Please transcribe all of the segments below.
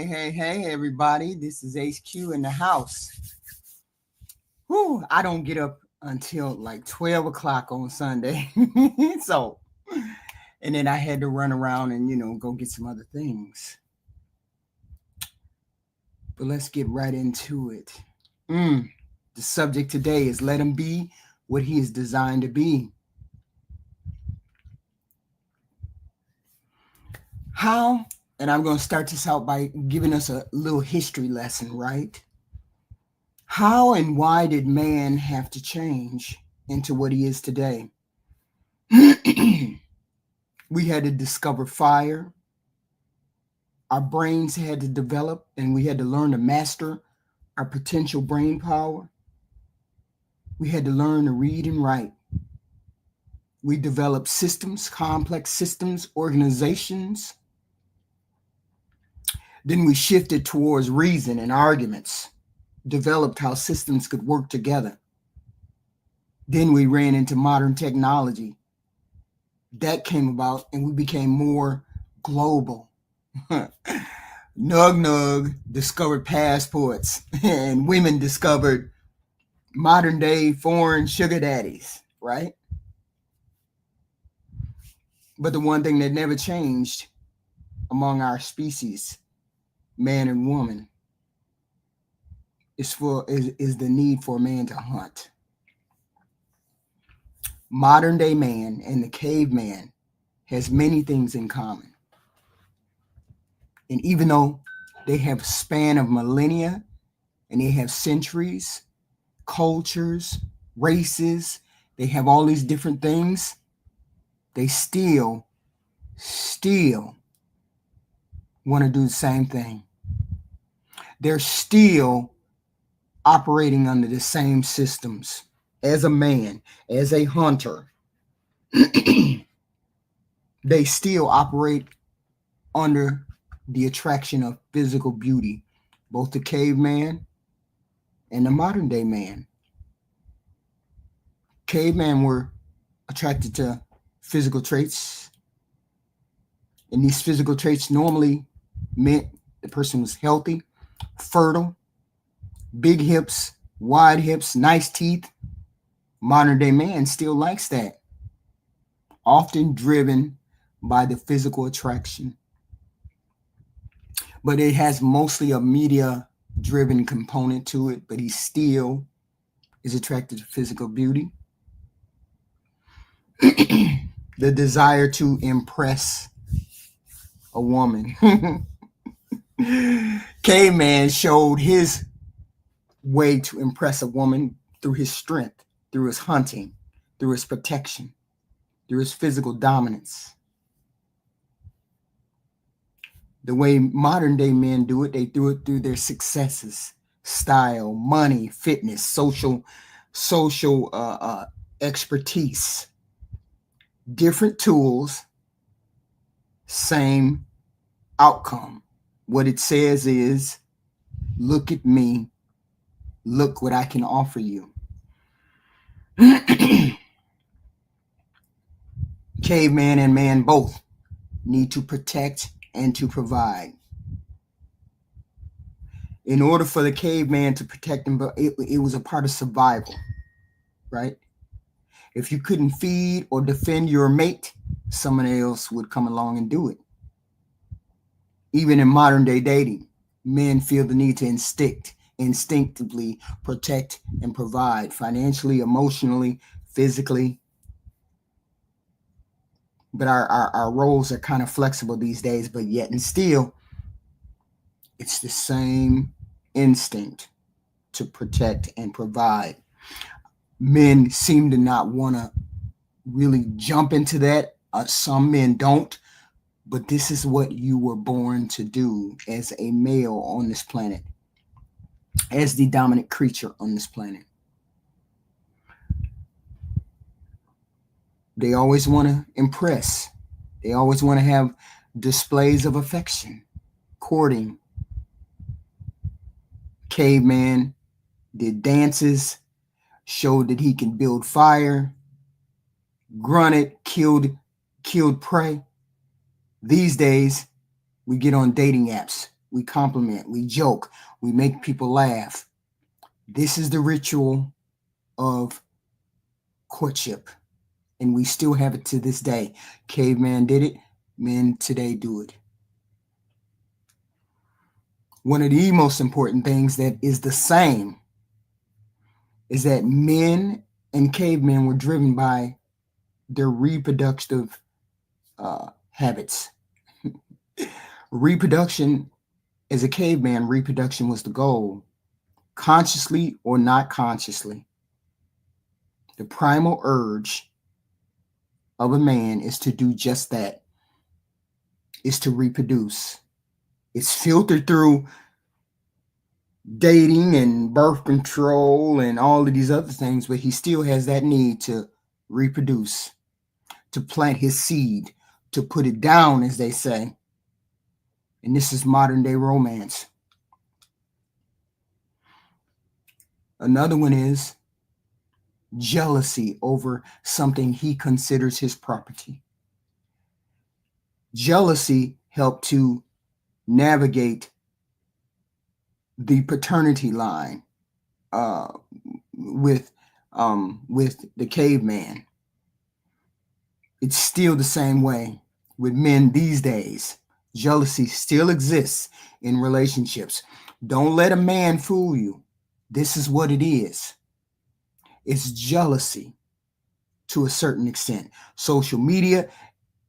Hey, everybody. This is HQ in the house. Whew, I don't get up until like 12 o'clock on Sunday. so, and then I had to run around and, go get some other things. But let's get right into it. The subject today is let him be what he is designed to be. How, and I'm going to start this out by giving us a little history lesson, right? How and why did man have to change into what he is today? We had to discover fire. Our brains had to develop, and we had to learn to master our potential brain power. We had to learn to read and write. We developed systems, complex systems, organizations. Then we shifted towards reason and arguments, developed how systems could work together. Then we ran into modern technology. That came about and we became more global. Nug discovered passports and women discovered modern day foreign sugar daddies, right? But the one thing that never changed among our species, man and woman, is the need for man to hunt. Modern day man and the caveman has many things in common. And even though they have a span of millennia and they have centuries, cultures, races, they have all these different things, they still want to do the same thing. They're still operating under the same systems. As a man, as a hunter, they still operate under the attraction of physical beauty, both the caveman and the modern day man. Cavemen were attracted to physical traits, and these physical traits normally meant the person was healthy, fertile, big hips, wide hips, nice teeth. Modern day man still likes that, often driven by the physical attraction. But it has mostly a media driven component to it, but he still is attracted to physical beauty. The desire to impress a woman. Caveman showed his way to impress a woman through his strength, through his hunting, through his protection, through his physical dominance. The way modern day men do it, they do it through their successes, style, money, fitness, social expertise. Different tools, same outcome. What it says is, look at me, look what I can offer you. Caveman and man both need to protect and to provide. In order for the caveman to protect him, it was a part of survival, right? If you couldn't feed or defend your mate, someone else would come along and do it. Even in modern day dating, men feel the need to instinctively protect and provide financially, emotionally, physically. But our roles are kind of flexible these days, but yet and still, it's the same instinct to protect and provide. Men seem to not want to really jump into that. Some men don't, but this is what you were born to do as a male on this planet, as the dominant creature on this planet. They always want to impress. They always want to have displays of affection, courting. Caveman did dances, showed that he can build fire, grunted, killed prey. These days, we get on dating apps. we compliment, we joke, we make people laugh. This is the ritual of courtship, and we still have it to this day. Caveman did it, men today do it. One of the most important things that is the same is that men and cavemen were driven by their reproductive habits. Reproduction, as a caveman, reproduction was the goal, consciously or not consciously. The primal urge of a man is to do just that, is to reproduce. It's filtered through dating and birth control and all of these other things, but he still has that need to reproduce, to plant his seed, to put it down, as they say. And this is modern day romance. Another one is jealousy over something he considers his property. Jealousy helped to navigate the paternity line with the caveman. It's still the same way with men these days. Jealousy still exists in relationships. Don't let a man fool you. This is what it is. It's jealousy to a certain extent. Social media,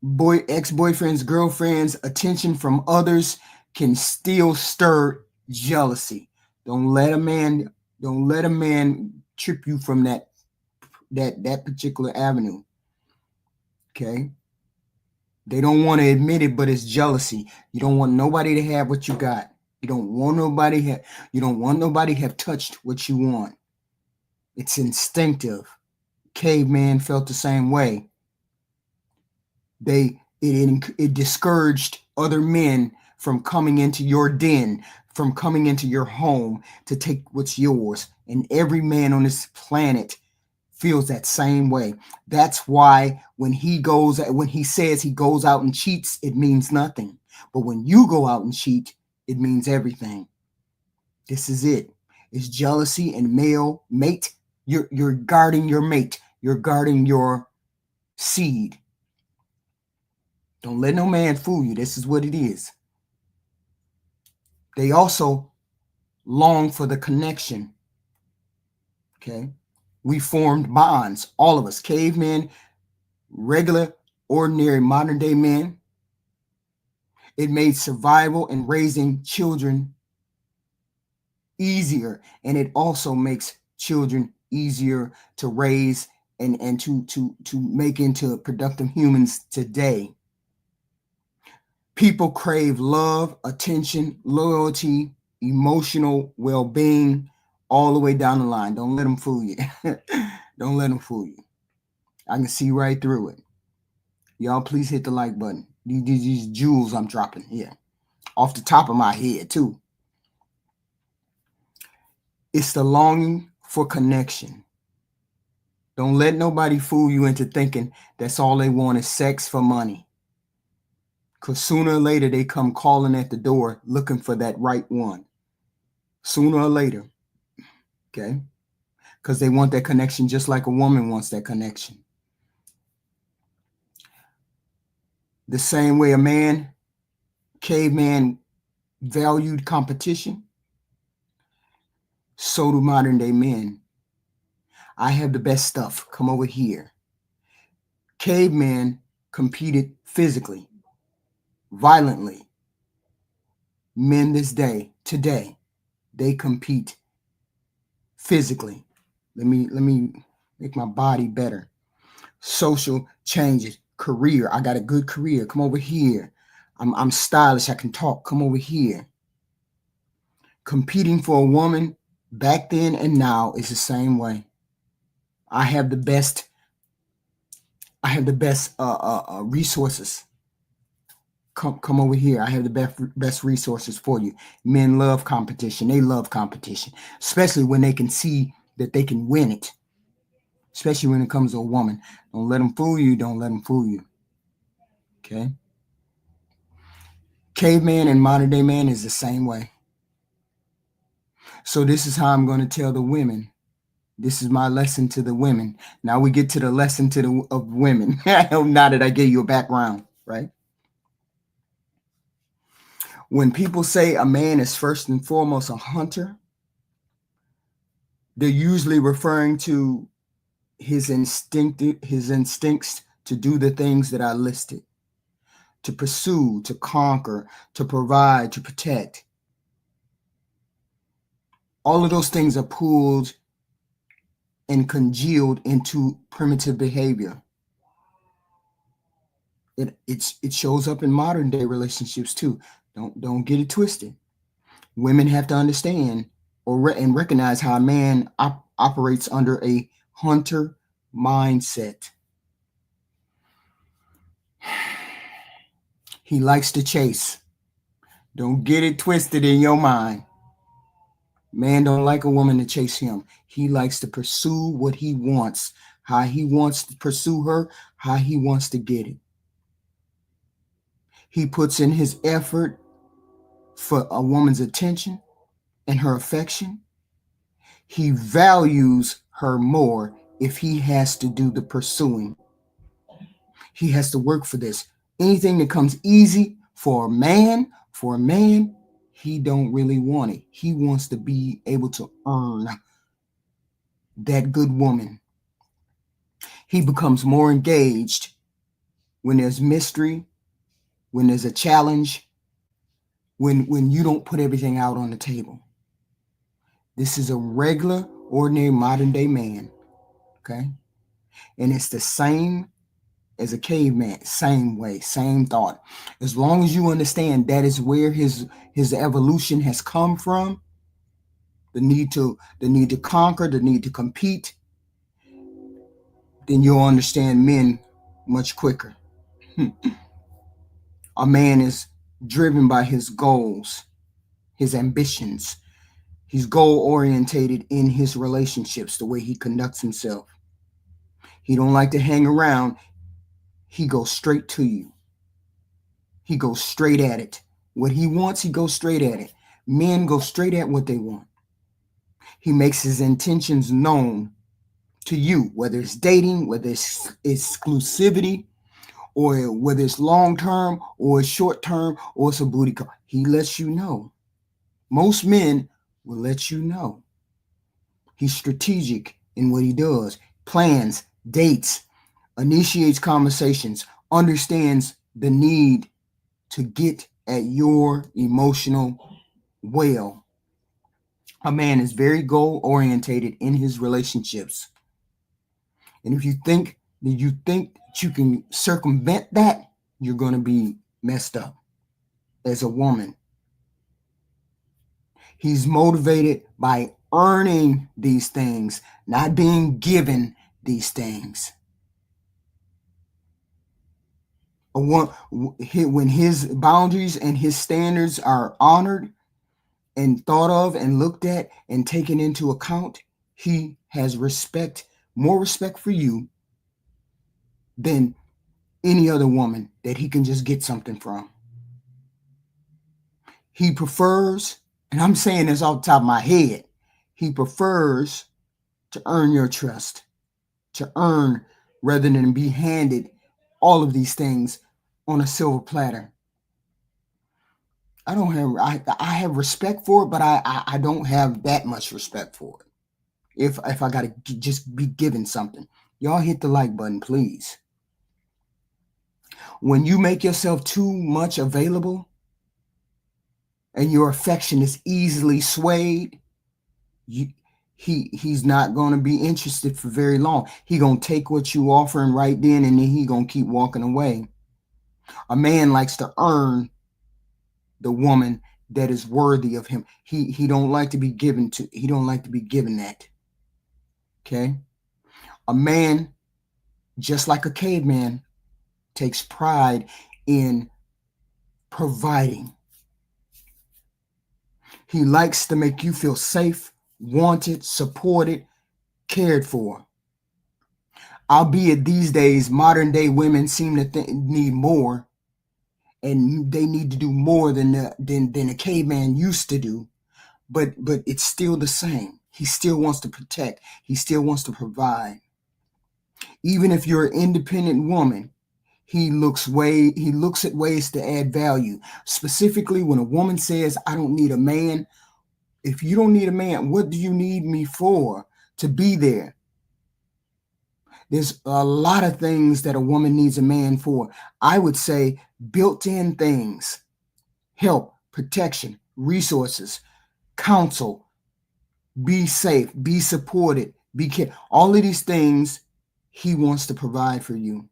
ex-boyfriends, girlfriends, attention from others can still stir jealousy. Don't let a man trip you from that particular avenue. Okay? They don't want to admit it, but it's jealousy. You don't want nobody to have what you got. You don't want nobody have touched what you want. It's instinctive. Caveman felt the same way. It discouraged other men from coming into your den, from coming into your home to take what's yours. And every man on this planet feels that same way. That's why when he says he goes out and cheats, it means nothing. But when you go out and cheat, it means everything. This is it. It's jealousy and mate. You're guarding your mate. You're guarding your seed. Don't let no man fool you. This is what it is. They also long for the connection. Okay? We formed bonds, all of us, cavemen, regular, ordinary, modern day men. It made survival and raising children easier, and it also makes children easier to raise and to make into productive humans today. People crave love, attention, loyalty, emotional well-being, all the way down the line. Don't let them fool you. Don't let them fool you. I can see right through it. Y'all, please hit the like button. These jewels I'm dropping here, off the top of my head too. It's the longing for connection. Don't let nobody fool you into thinking that's all they want is sex for money. Because sooner or later, they come calling at the door looking for that right one. Sooner or later. Okay? Because they want that connection just like a woman wants that connection. The same way a caveman valued competition, so do modern day men. I have the best stuff. Come over here. Cavemen competed physically, violently. Men today, they compete physically. Let me make my body better. Social changes, career. I got a good career. Come over here. I'm stylish. I can talk. Come over here. Competing for a woman back then and now is the same way. I have the best resources. Come over here. I have the best resources for you. Men love competition. They love competition, especially when they can see that they can win it. Especially when it comes to a woman. Don't let them fool you. Don't let them fool you. Okay? Caveman and modern day man is the same way. So this is how I'm going to tell the women. This is my lesson to the women. Now we get to the lesson of women. Now that I gave you a background, right? When people say a man is first and foremost a hunter, they're usually referring to his instincts to do the things that I listed, to pursue, to conquer, to provide, to protect. All of those things are pulled and congealed into primitive behavior. It shows up in modern day relationships too. Don't get it twisted. Women have to understand and recognize how a man operates under a hunter mindset. He likes to chase. Don't get it twisted in your mind. Man don't like a woman to chase him. He likes to pursue what he wants, how he wants to pursue her, how he wants to get it. He puts in his effort for a woman's attention and her affection. He values her more if he has to do the pursuing. He has to work for this. Anything that comes easy for a man, he don't really want it. He wants to be able to earn that good woman. He becomes more engaged when there's mystery, when there's a challenge, when you don't put everything out on the table. This is a regular, ordinary, modern day man, okay? And it's the same as a caveman, same way, same thought. As long as you understand that is where his evolution has come from, the need to conquer, the need to compete, then you'll understand men much quicker. A man is driven by his goals, his ambitions. He's goal orientated in his relationships, the way he conducts himself. He don't like to hang around. He goes straight to you. He goes straight at it. What he wants, he goes straight at it. Men go straight at what they want. He makes his intentions known to you, whether it's dating, whether it's exclusivity, or whether it's long-term or it's short-term or it's a booty call. He lets you know. Most men will let you know. He's strategic in what he does, plans, dates, initiates conversations, understands the need to get at your emotional well. A man is very goal-orientated in his relationships. And if you think that you can circumvent that, you're going to be messed up as a woman. He's motivated by earning these things, not being given these things. When his boundaries and his standards are honored and thought of and looked at and taken into account, he has more respect for you than any other woman that he can just get something from. He prefers, and I'm saying this off the top of my head, he prefers to earn your trust, to earn rather than be handed all of these things on a silver platter. I have respect for it, but I don't have that much respect for it. If I gotta just be given something, y'all hit the like button, please. When you make yourself too much available and your affection is easily swayed, he's not going to be interested for very long. He gonna take what you offering right then, and then he gonna keep walking away. A man likes to earn the woman that is worthy of him. He don't like to be given to. He don't like to be given that. Okay, a man, just like a caveman, takes pride in providing. He likes to make you feel safe, wanted, supported, cared for. Albeit these days, modern day women seem to need more, and they need to do more than a caveman used to do. But it's still the same. He still wants to protect. He still wants to provide. Even if you're an independent woman, he looks at ways to add value. Specifically, when a woman says, "I don't need a man," if you don't need a man, what do you need me for? To be there. There's a lot of things that a woman needs a man for. I would say built-in things: help, protection, resources, counsel, be safe, be supported, be care. All of these things he wants to provide for you.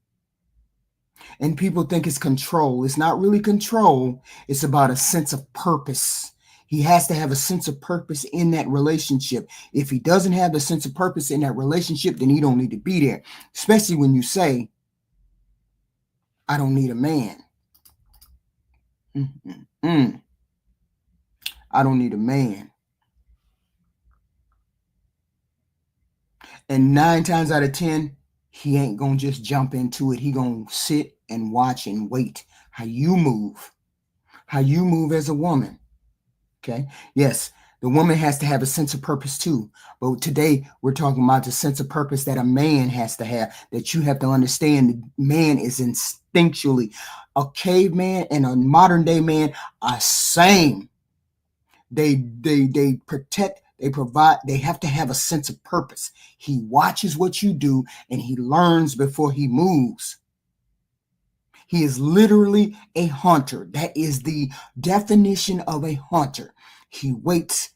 And people think it's control. It's not really control. It's about a sense of purpose. He has to have a sense of purpose in that relationship. If he doesn't have a sense of purpose in that relationship, then he don't need to be there. Especially when you say, "I don't need a man." Mm-mm-mm. I don't need a man. And 9 times out of 10, he ain't gonna just jump into it. He gonna sit and watch and wait how you move as a woman. Okay. Yes, the woman has to have a sense of purpose too. But today we're talking about the sense of purpose that a man has to have, that you have to understand the man is instinctually. A caveman and a modern day man are same. They protect, they provide, they have to have a sense of purpose. He watches what you do and he learns before he moves. He is literally a hunter. That is the definition of a hunter. He waits,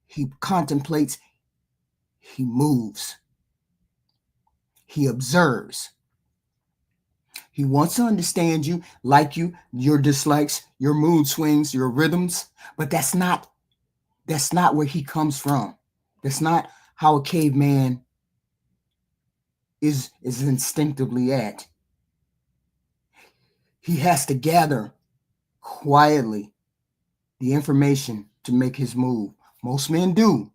he contemplates, he moves, he observes. He wants to understand you, like you, your dislikes, your mood swings, your rhythms, but that's not where he comes from. That's not how a caveman is instinctively at. He has to gather quietly the information to make his move. Most men do.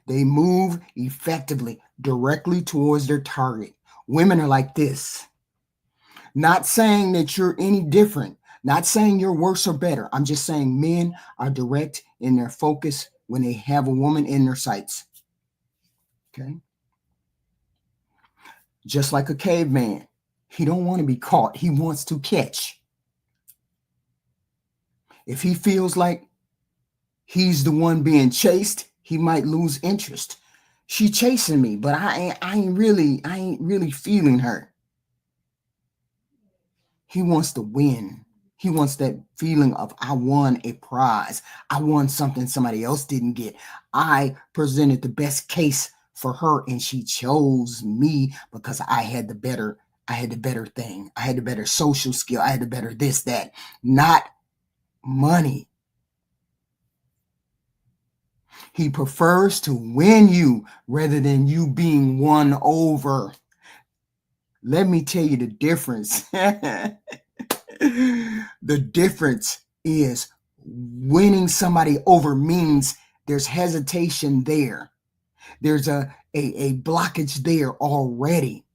They move effectively directly towards their target. Women are like this. Not saying that you're any different, not saying you're worse or better. I'm just saying men are direct in their focus when they have a woman in their sights. Okay? Just like a caveman, he don't want to be caught. He wants to catch. If he feels like he's the one being chased, he might lose interest. She chasing me, but I ain't really feeling her. He wants to win. He wants that feeling of, I won a prize. I won something somebody else didn't get. I presented the best case for her and she chose me because I had the better thing. I had the better social skill. I had the better this, that, not money. He prefers to win you rather than you being won over. Let me tell you the difference. The difference is winning somebody over means there's hesitation there. There's a blockage there already.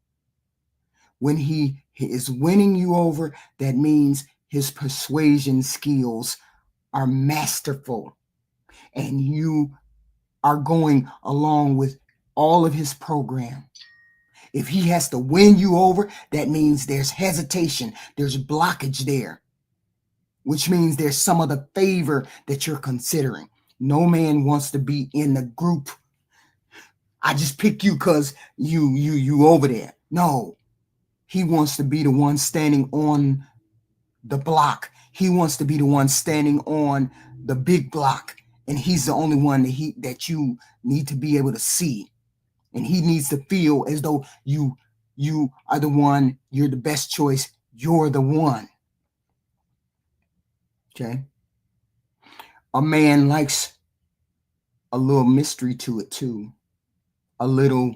When he is winning you over, that means his persuasion skills are masterful. And you are going along with all of his program. If he has to win you over, that means there's hesitation, there's blockage there, which means there's some other favor that you're considering. No man wants to be in the group. I just pick you because you over there. No, he wants to be the one standing on the block. He wants to be the one standing on the big block, and he's the only one that you need to be able to see. And he needs to feel as though you are the one, you're the best choice, you're the one. Okay? A man likes a little mystery to it too. A little,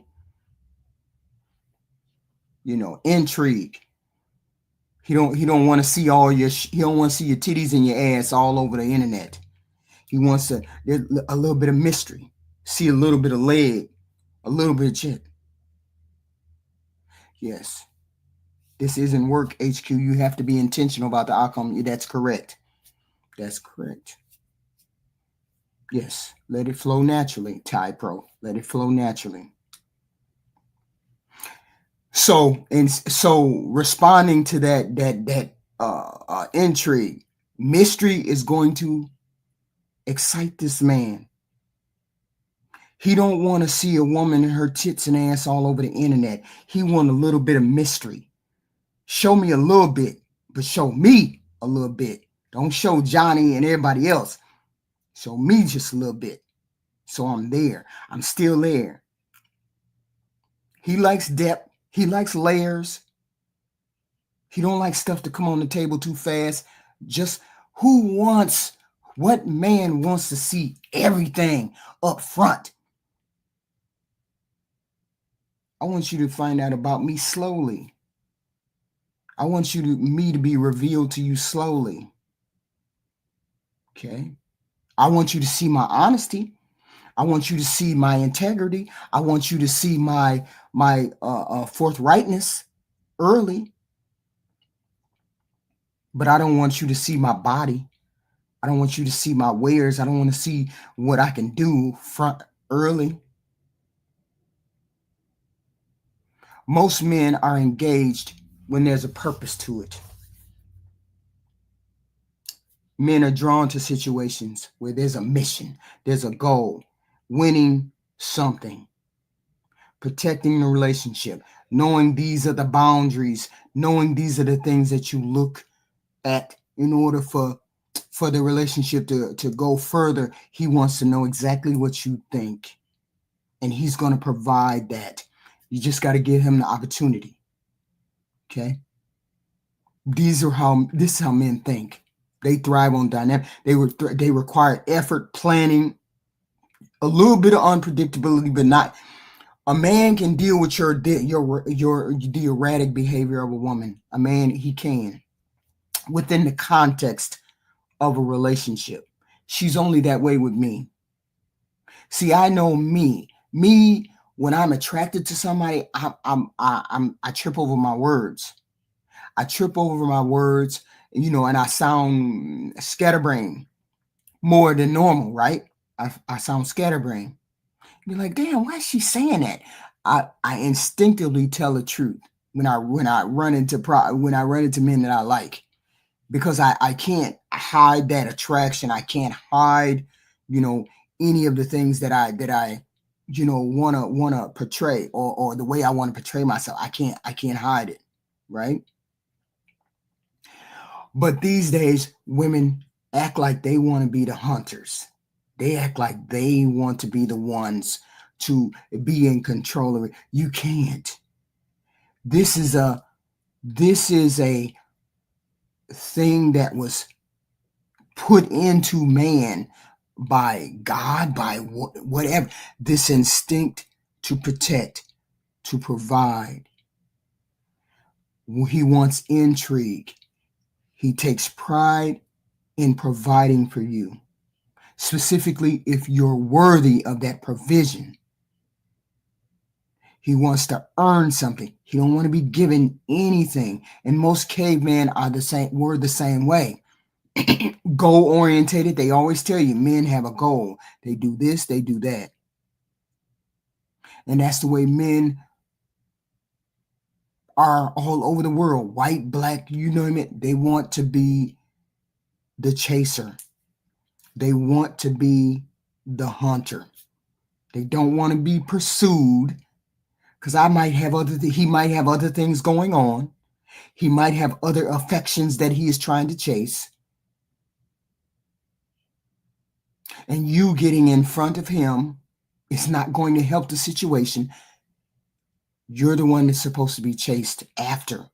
intrigue. He don't want to see he don't want to see your titties and your ass all over the internet. He wants a little bit of mystery. See a little bit of leg, a little bit of chick. Yes. This isn't work, HQ. You have to be intentional about the outcome. That's correct. That's correct. Yes. Let it flow naturally, Ty Pro. Let it flow naturally. So responding to that intrigue, mystery is going to excite this man. He don't want to see a woman and her tits and ass all over the internet. He want a little bit of mystery. Show me a little bit, but show me a little bit. Don't show Johnny and everybody else. Show me just a little bit. So I'm there. I'm still there. He likes depth. He likes layers. He don't like stuff to come on the table too fast. Just what man wants to see everything up front? I want you to find out about me slowly. I want me to be revealed to you slowly. Okay? I want you to see my honesty. I want you to see my integrity. I want you to see my forthrightness early. But I don't want you to see my body. I don't want you to see my wares. I don't want to see what I can do front early. Most men are engaged when there's a purpose to it. Men are drawn to situations where there's a mission, there's a goal, winning something, protecting the relationship, knowing these are the boundaries, knowing these are the things that you look at in order for the relationship to go further. He wants to know exactly what you think, and he's going to provide that. You just got to give him the opportunity. Okay? This is how men think. They thrive on dynamic. They require effort, planning, a little bit of unpredictability, but not. A man can deal with the erratic behavior of a woman. A man, he can, within the context of a relationship. She's only that way with me. See, I know me. Me, when I'm attracted to somebody, I trip over my words. I trip over my words, and I sound scatterbrained more than normal, right? I sound scatterbrained. You're like, damn, why is she saying that? I instinctively tell the truth when I run into men that I like, because I can't hide that attraction. I can't hide, any of the things that I wanna portray, or the way I want to portray myself. I can't hide it, right? But these days, women act like they want to be the hunters. They act like they want to be the ones to be in control of it. You can't. This is a thing that was put into man by God, by whatever. This instinct to protect, to provide. He wants intrigue. He takes pride in providing for you, specifically if you're worthy of that provision. He wants to earn something. He don't want to be given anything. And most cavemen are the same. We're the same way. Goal orientated. They always tell you men have a goal. They do this, they do that. And that's the way men are all over the world. White, black, you name it. They want to be the chaser. They want to be the hunter. They don't want to be pursued, because he might have other things going on. He might have other affections that he is trying to chase. And you getting in front of him is not going to help the situation. You're the one that's supposed to be chased after.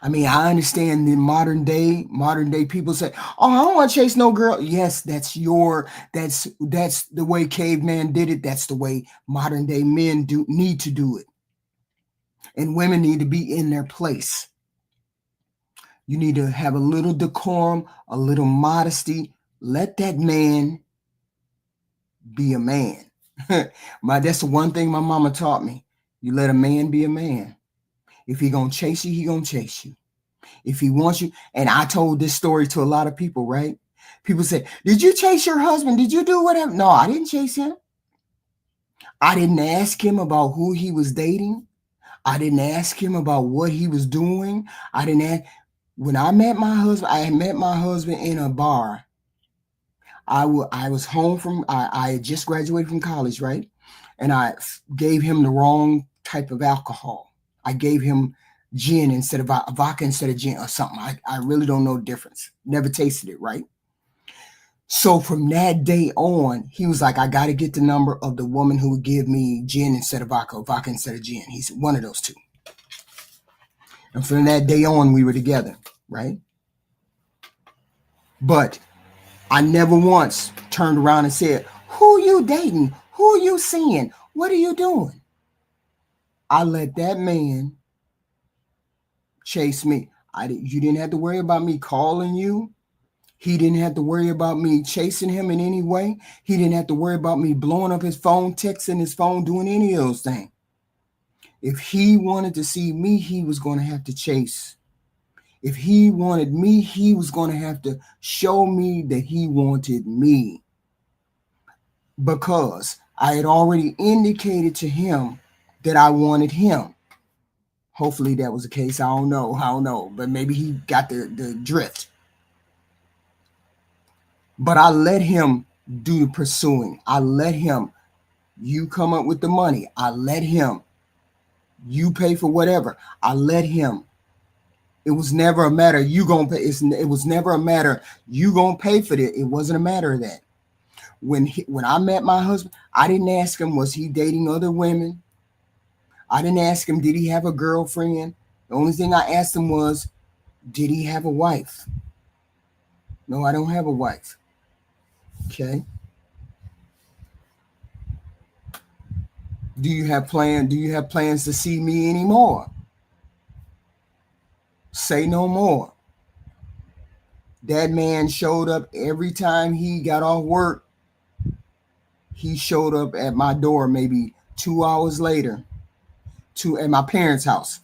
I mean, I understand the modern day people say, "Oh, I don't want to chase no girl." Yes, that's the way caveman did it. That's the way modern day men need to do it. And women need to be in their place. You need to have a little decorum, a little modesty. Let that man be a man. That's the one thing my mama taught me. You let a man be a man. If he gonna chase you, he gonna chase you. If he wants you, and I told this story to a lot of people, right? People say, did you chase your husband? Did you do whatever? No, I didn't chase him. I didn't ask him about who he was dating. I didn't ask him about what he was doing. I didn't ask. When I met my husband, I met my husband in a bar. I was home from, I had just graduated from college, right? And I gave him the wrong type of alcohol. I gave him gin instead of vodka instead of gin or something. I really don't know the difference. Never tasted it, right? So from that day on, he was like, I got to get the number of the woman who would give me gin instead of vodka, or vodka instead of gin. He's one of those two. And from that day on, we were together, right? But I never once turned around and said, who you dating? Who you seeing? What are you doing? I let that man chase me. You didn't have to worry about me calling you. He didn't have to worry about me chasing him in any way. He didn't have to worry about me blowing up his phone, texting his phone, doing any of those things. If he wanted to see me, he was going to have to chase. If he wanted me, he was going to have to show me that he wanted me. Because I had already indicated to him that I wanted him. Hopefully that was the case. I don't know. But maybe he got the drift. But I let him do the pursuing. I let him, you come up with the money. I let him, you pay for whatever. I let him. It was never a matter, you gonna pay. It was never a matter, you gonna pay for it. It wasn't a matter of that. When I met my husband, I didn't ask him, was he dating other women? I didn't ask him, did he have a girlfriend? The only thing I asked him was, did he have a wife? No, I don't have a wife. Okay. Do you have plans to see me anymore? Say no more. That man showed up every time he got off work. He showed up at my door maybe 2 hours later, at my parents' house.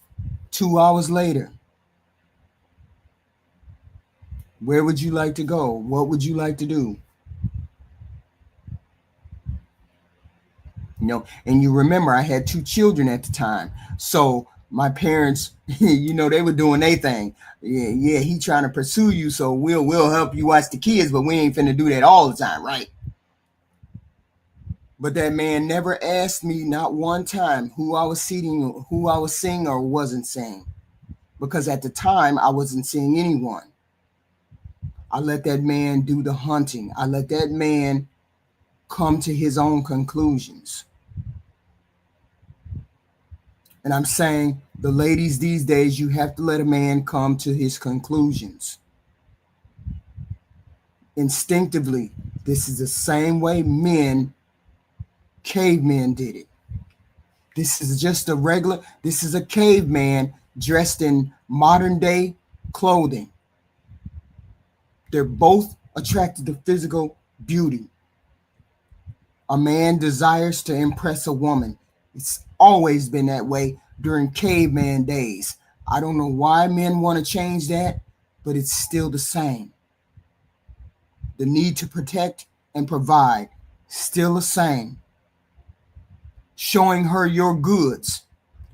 2 hours later. Where would you like to go? What would you like to do? And you remember I had 2 children at the time. So my parents, they were doing their thing. Yeah, he trying to pursue you, so we'll help you watch the kids, but we ain't finna do that all the time, right? But that man never asked me, not one time, who I was seeing or wasn't seeing. Because at the time I wasn't seeing anyone. I let that man do the hunting. I let that man come to his own conclusions. And I'm saying, the ladies these days, you have to let a man come to his conclusions. Instinctively, this is the same way cavemen did it. This is a caveman dressed in modern day clothing. They're both attracted to physical beauty. A man desires to impress a woman. It's always been that way during caveman days. I don't know why men want to change that, but it's still the same. The need to protect and provide, still the same. Showing her your goods,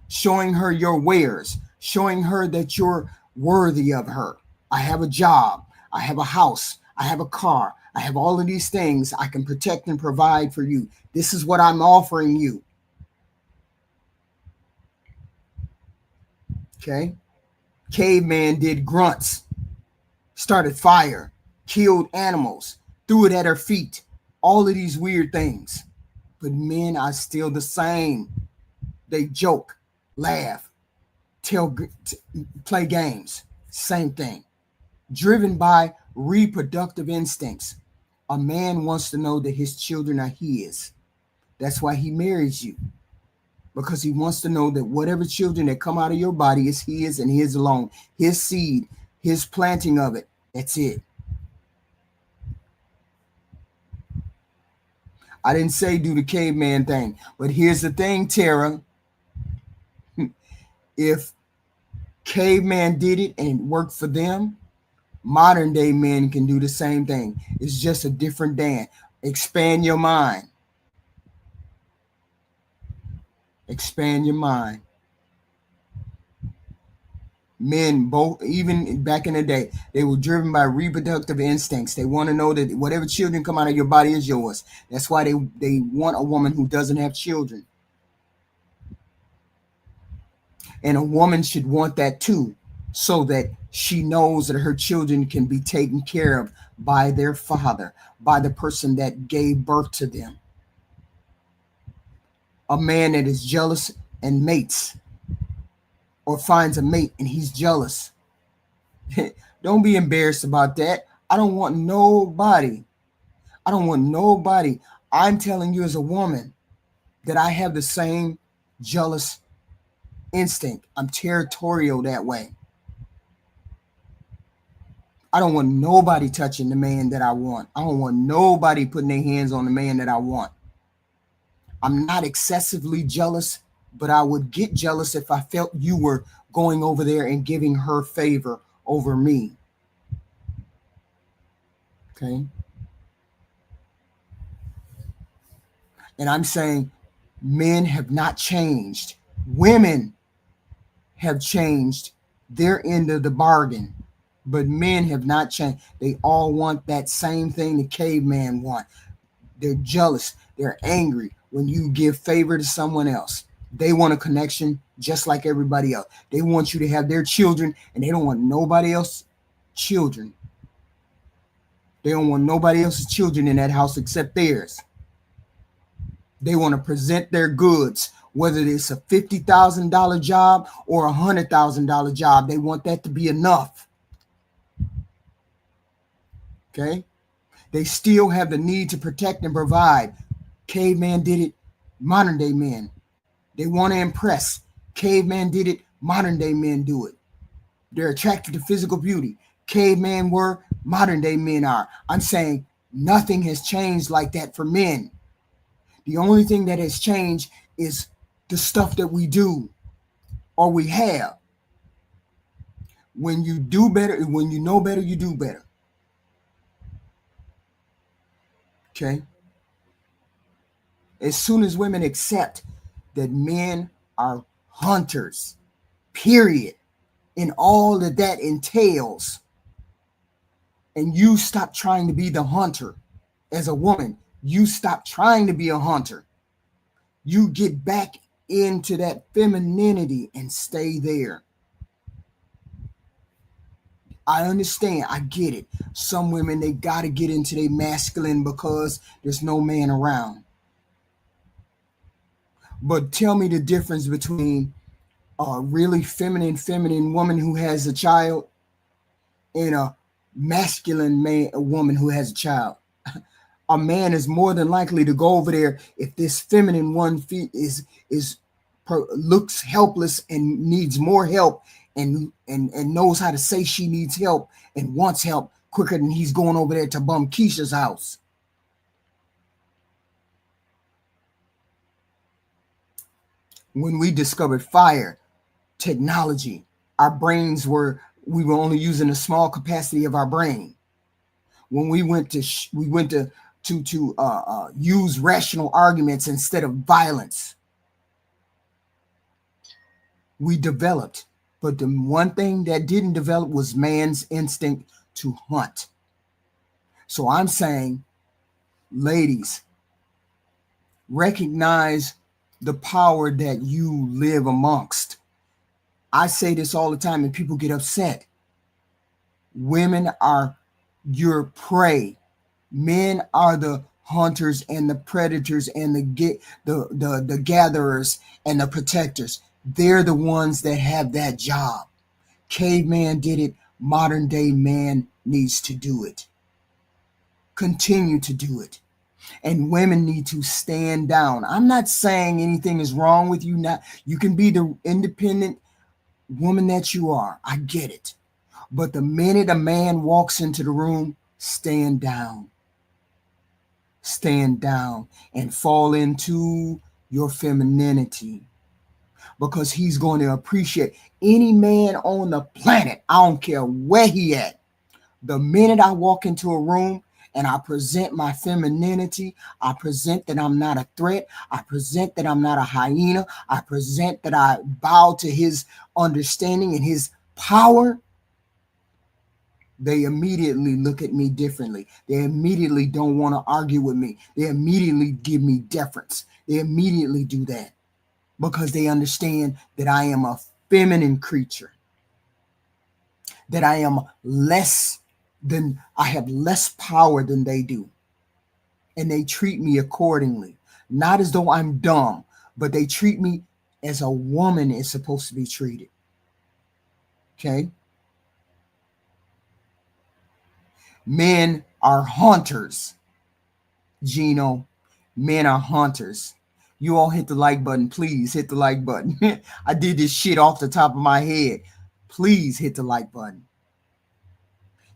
showing her your wares, showing her that you're worthy of her. I have a job, I have a house, I have a car, I have all of these things I can protect and provide for you. This is what I'm offering you. Okay? Caveman did grunts, started fire, killed animals, threw it at her feet, all of these weird things. But men are still the same. They joke, laugh, play games, same thing. Driven by reproductive instincts. A man wants to know that his children are his. That's why he marries you. Because he wants to know that whatever children that come out of your body is his and his alone. His seed, his planting of it. That's it. I didn't say do the caveman thing. But here's the thing, Tara. If Caveman did it and it worked for them. Modern day men can do the same thing. It's just a different dance. Expand your mind. Expand your mind. Men, both, even back in the day, they were driven by reproductive instincts. They want to know that whatever children come out of your body is yours. That's why they want a woman who doesn't have children. And a woman should want that too, so that she knows that her children can be taken care of by their father, by the person that gave birth to them. A man that is jealous and mates, or finds a mate and he's jealous, don't be embarrassed about that. I don't want nobody. I don't want nobody. I'm telling you as a woman that I have the same jealous instinct. I'm territorial that way. I don't want nobody touching the man that I want. I don't want nobody putting their hands on the man that I want. I'm not excessively jealous, but I would get jealous if I felt you were going over there and giving her favor over me. Okay. And I'm saying men have not changed. Women have changed their end of the bargain, but men have not changed. They all want that same thing the caveman want. They're jealous. They're angry when you give favor to someone else. They want a connection just like everybody else. They want you to have their children, and they don't want nobody else's children. They don't want nobody else's children in that house except theirs. They want to present their goods, whether it's a $50,000 job or a $100,000 job. They want that to be enough. Okay? They still have the need to protect and provide. Caveman did it. Modern day men. They want to impress. Caveman did it. Modern day men do it. They're attracted to physical beauty. Caveman were. Modern day men are. I'm saying nothing has changed like that for men. The only thing that has changed is the stuff that we do or we have. When you do better, when you know better, you do better. Okay? As soon as women accept that men are hunters, period, and all that that entails, and you stop trying to be the hunter as a woman, you stop trying to be a hunter. You get back into that femininity and stay there. I understand. I get it. Some women, they got to get into their masculine because there's no man around. But tell me the difference between a really feminine woman who has a child and a masculine a woman who has a child. A man is more than likely to go over there if this feminine one is looks helpless and needs more help and knows how to say she needs help and wants help quicker than he's going over there to bum Keisha's house. When we discovered fire, technology, we were only using a small capacity of our brain. When we went to use rational arguments instead of violence, we developed. But the one thing that didn't develop was man's instinct to hunt. So I'm saying, ladies, recognize the power that you live amongst. I say this all the time and people get upset. Women are your prey. Men are the hunters and the predators and the gatherers and the protectors. They're the ones that have that job. Caveman did it. Modern day man needs to do it. Continue to do it. And women need to stand down. I'm not saying anything is wrong with you. You can be the independent woman that you are. I get it. But the minute a man walks into the room, stand down. Stand down and fall into your femininity. because he's going to appreciate any man on the planet. I don't care where he at. The minute I walk into a room and I present my femininity, I present that I'm not a threat, I present that I'm not a hyena, I present that I bow to his understanding and his power, they immediately look at me differently. They immediately don't want to argue with me. They immediately give me deference. They immediately do that because they understand that I am a feminine creature, that I am I have less power than they do. And they treat me accordingly. Not as though I'm dumb, but they treat me as a woman is supposed to be treated. Okay? Men are hunters. Gino, men are hunters. You all hit the like button. Please hit the like button. I did this shit off the top of my head. Please hit the like button.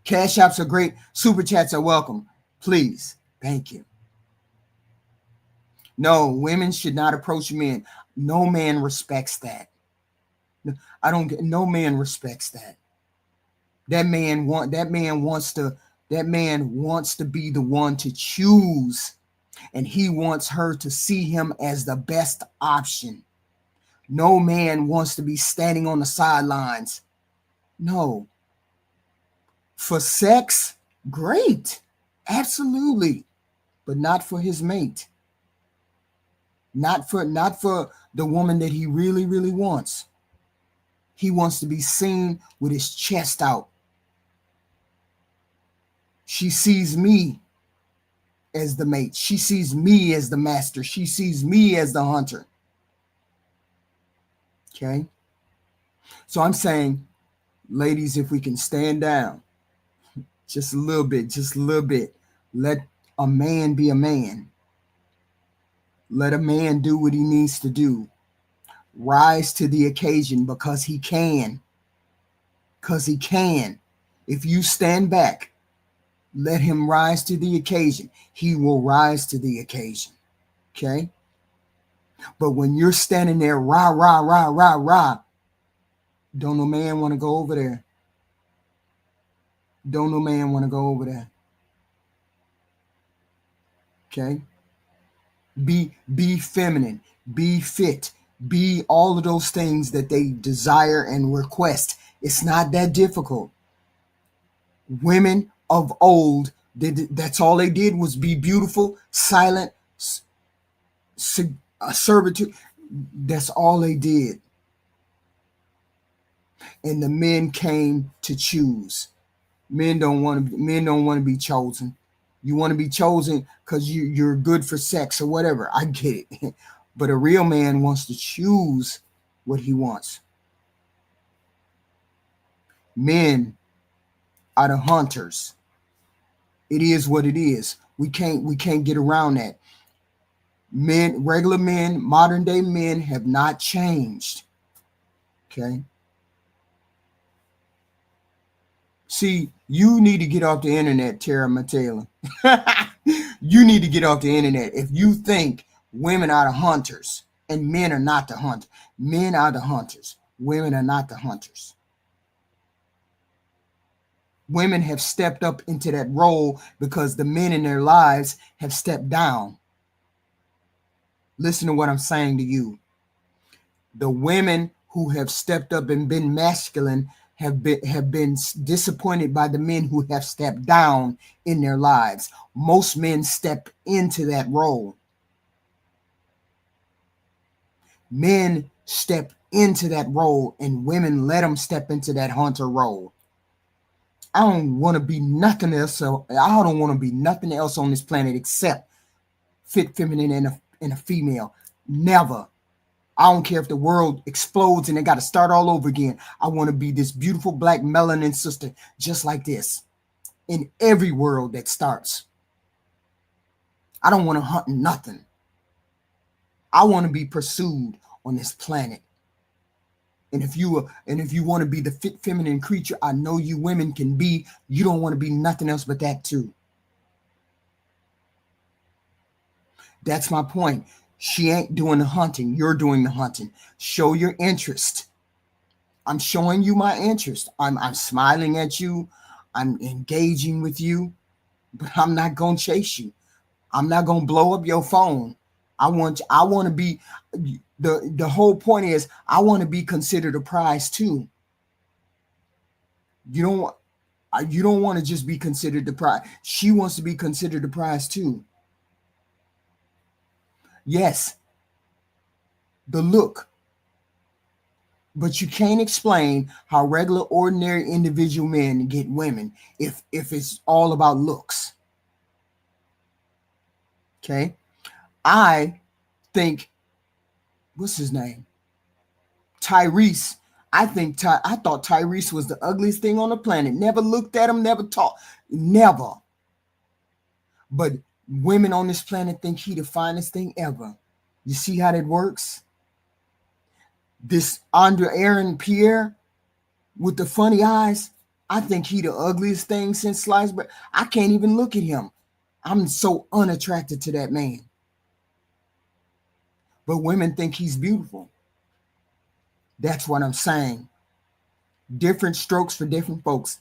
Cash apps are great. Super chats are welcome. Please. Thank you. No, women should not approach men. No man respects that. No man respects that. That man wants to be the one to choose, and he wants her to see him as the best option. No man wants to be standing on the sidelines. No. For sex, great. Absolutely. But not for his mate. Not for the woman that he really, really wants. He wants to be seen with his chest out. She sees me as the mate. She sees me as the master. She sees me as the hunter. Okay? So I'm saying, ladies, if we can stand down just a little bit, let a man be a man. Let a man do what he needs to do. Rise to the occasion because he can. Because he can. If you stand back, let him rise to the occasion. He will rise to the occasion. Okay? But when you're standing there, rah, rah, rah, rah, rah, don't no man want to go over there. Don't no man want to go over there. Okay? Be feminine. Be fit. Be all of those things that they desire and request. It's not that difficult. Women of old, that's all they did was be beautiful, silent, servitude. That's all they did. And the men came to choose. Men don't want to be chosen. You want to be chosen because you're good for sex or whatever. I get it. But a real man wants to choose what he wants. Men are the hunters. It is what it is. We can't get around that. Regular men, modern day men have not changed. Okay. See, you need to get off the internet, Tara Matela. You need to get off the internet. If you think women are the hunters and men are not the hunters, men are the hunters. Women are not the hunters. Women have stepped up into that role because the men in their lives have stepped down. Listen to what I'm saying to you. The women who have stepped up and been masculine have been disappointed by the men who have stepped down in their lives. Most men step into that role. Men step into that role and women let them step into that hunter role. I don't want to be nothing else. So I don't want to be nothing else on this planet except fit, feminine, and a female. Never. I don't care if the world explodes and they got to start all over again. I want to be this beautiful black melanin sister just like this in every world that starts. I don't want to hunt nothing. I want to be pursued on this planet. And if you want to be the fit feminine creature I know you women can be, you don't want to be nothing else but that too. That's my point. She ain't doing the hunting. You're doing the hunting. Show your interest. I'm showing you my interest. I'm smiling at you. I'm engaging with you, but I'm not gonna chase you. I'm not gonna blow up your phone. I want to be the whole point is I want to be considered a prize too. You don't want you don't want to just be considered the prize. She wants to be considered the prize too. Yes, the look, but you can't explain how regular, ordinary, individual men get women if it's all about looks. Okay, I think what's his name, Tyrese. I thought Tyrese was the ugliest thing on the planet. Never looked at him, never talked, never. But women on this planet think he the finest thing ever. You see how that works? This Andre Aaron Pierre with the funny eyes, I think he the ugliest thing since sliced bread. I can't even look at him. I'm so unattracted to that man. But women think he's beautiful. That's what I'm saying. Different strokes for different folks,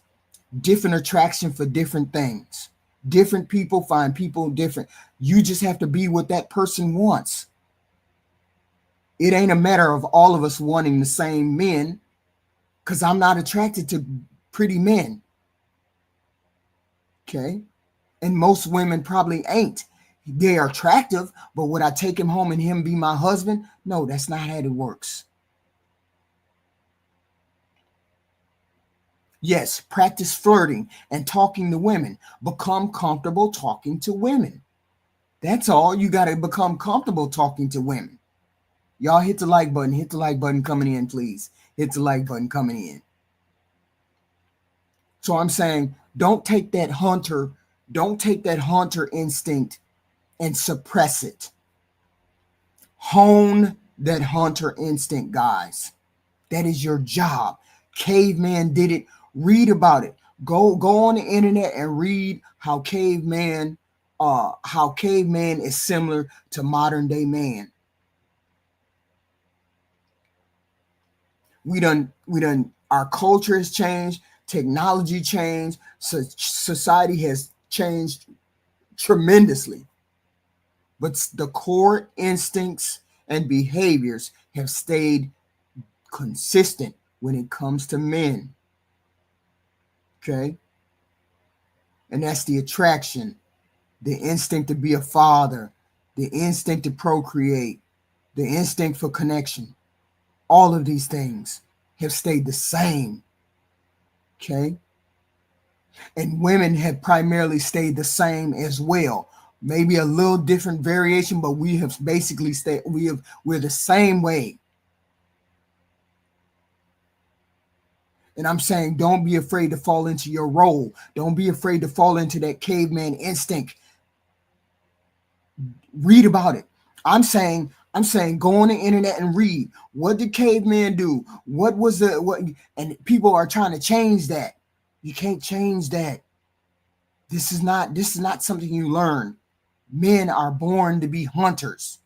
different attraction for different things. Different people find people different. You just have to be what that person wants. It ain't a matter of all of us wanting the same men, because I'm not attracted to pretty men. Okay. And most women probably ain't. They are attractive, but would I take him home and him be my husband? No, that's not how it works. Yes, practice flirting and talking to women. Become comfortable talking to women. That's all. You got to become comfortable talking to women. Y'all hit the like button. Hit the like button coming in, please. Hit the like button coming in. So I'm saying don't take that hunter instinct and suppress it. Hone that hunter instinct, guys. That is your job. Caveman did it. Read about it. Go on the internet and read how caveman is similar to modern day man. We done our culture has changed, technology changed, society has changed tremendously. But the core instincts and behaviors have stayed consistent when it comes to men. Okay? And that's the attraction, the instinct to be a father, the instinct to procreate, the instinct for connection. All of these things have stayed the same. Okay? And women have primarily stayed the same as well. Maybe a little different variation, but we have basically we're the same way. And I'm saying don't be afraid to fall into your role. Don't be afraid to fall into that caveman instinct. Read about it. I'm saying go on the internet and read. What did caveman do? What was what? And people are trying to change that. You can't change that. This is not something you learn. Men are born to be hunters.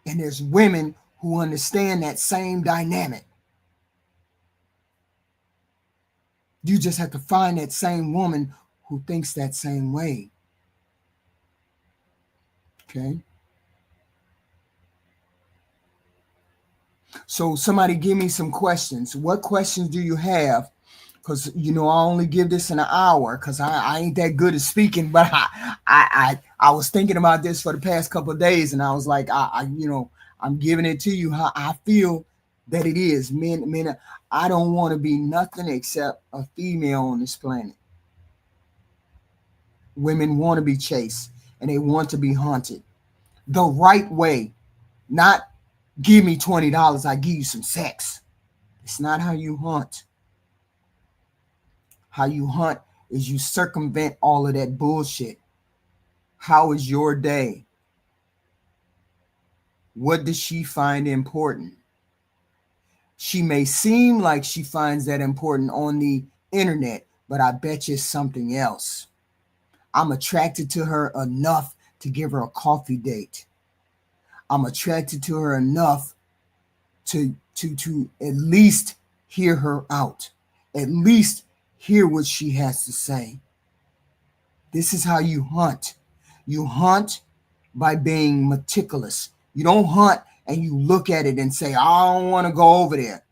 And there's women who understand that same dynamic. You just have to find that same woman who thinks that same way. Okay. So somebody give me some questions. What questions do you have? Because I only give this in an hour because I ain't that good at speaking, but I was thinking about this for the past couple of days, and I was like, I'm giving it to you how I feel that it is. Men, I don't want to be nothing except a female on this planet. Women want to be chased and they want to be hunted the right way, not give me $20, I give you some sex. It's not how you hunt. How you hunt is you circumvent all of that bullshit. How is your day? What does she find important? She may seem like she finds that important on the internet, but I bet you it's something else. I'm attracted to her enough to give her a coffee date. I'm attracted to her enough to at least hear her out, at least hear what she has to say. This is how you hunt. You hunt by being meticulous. You don't hunt and you look at it and say, I don't want to go over there.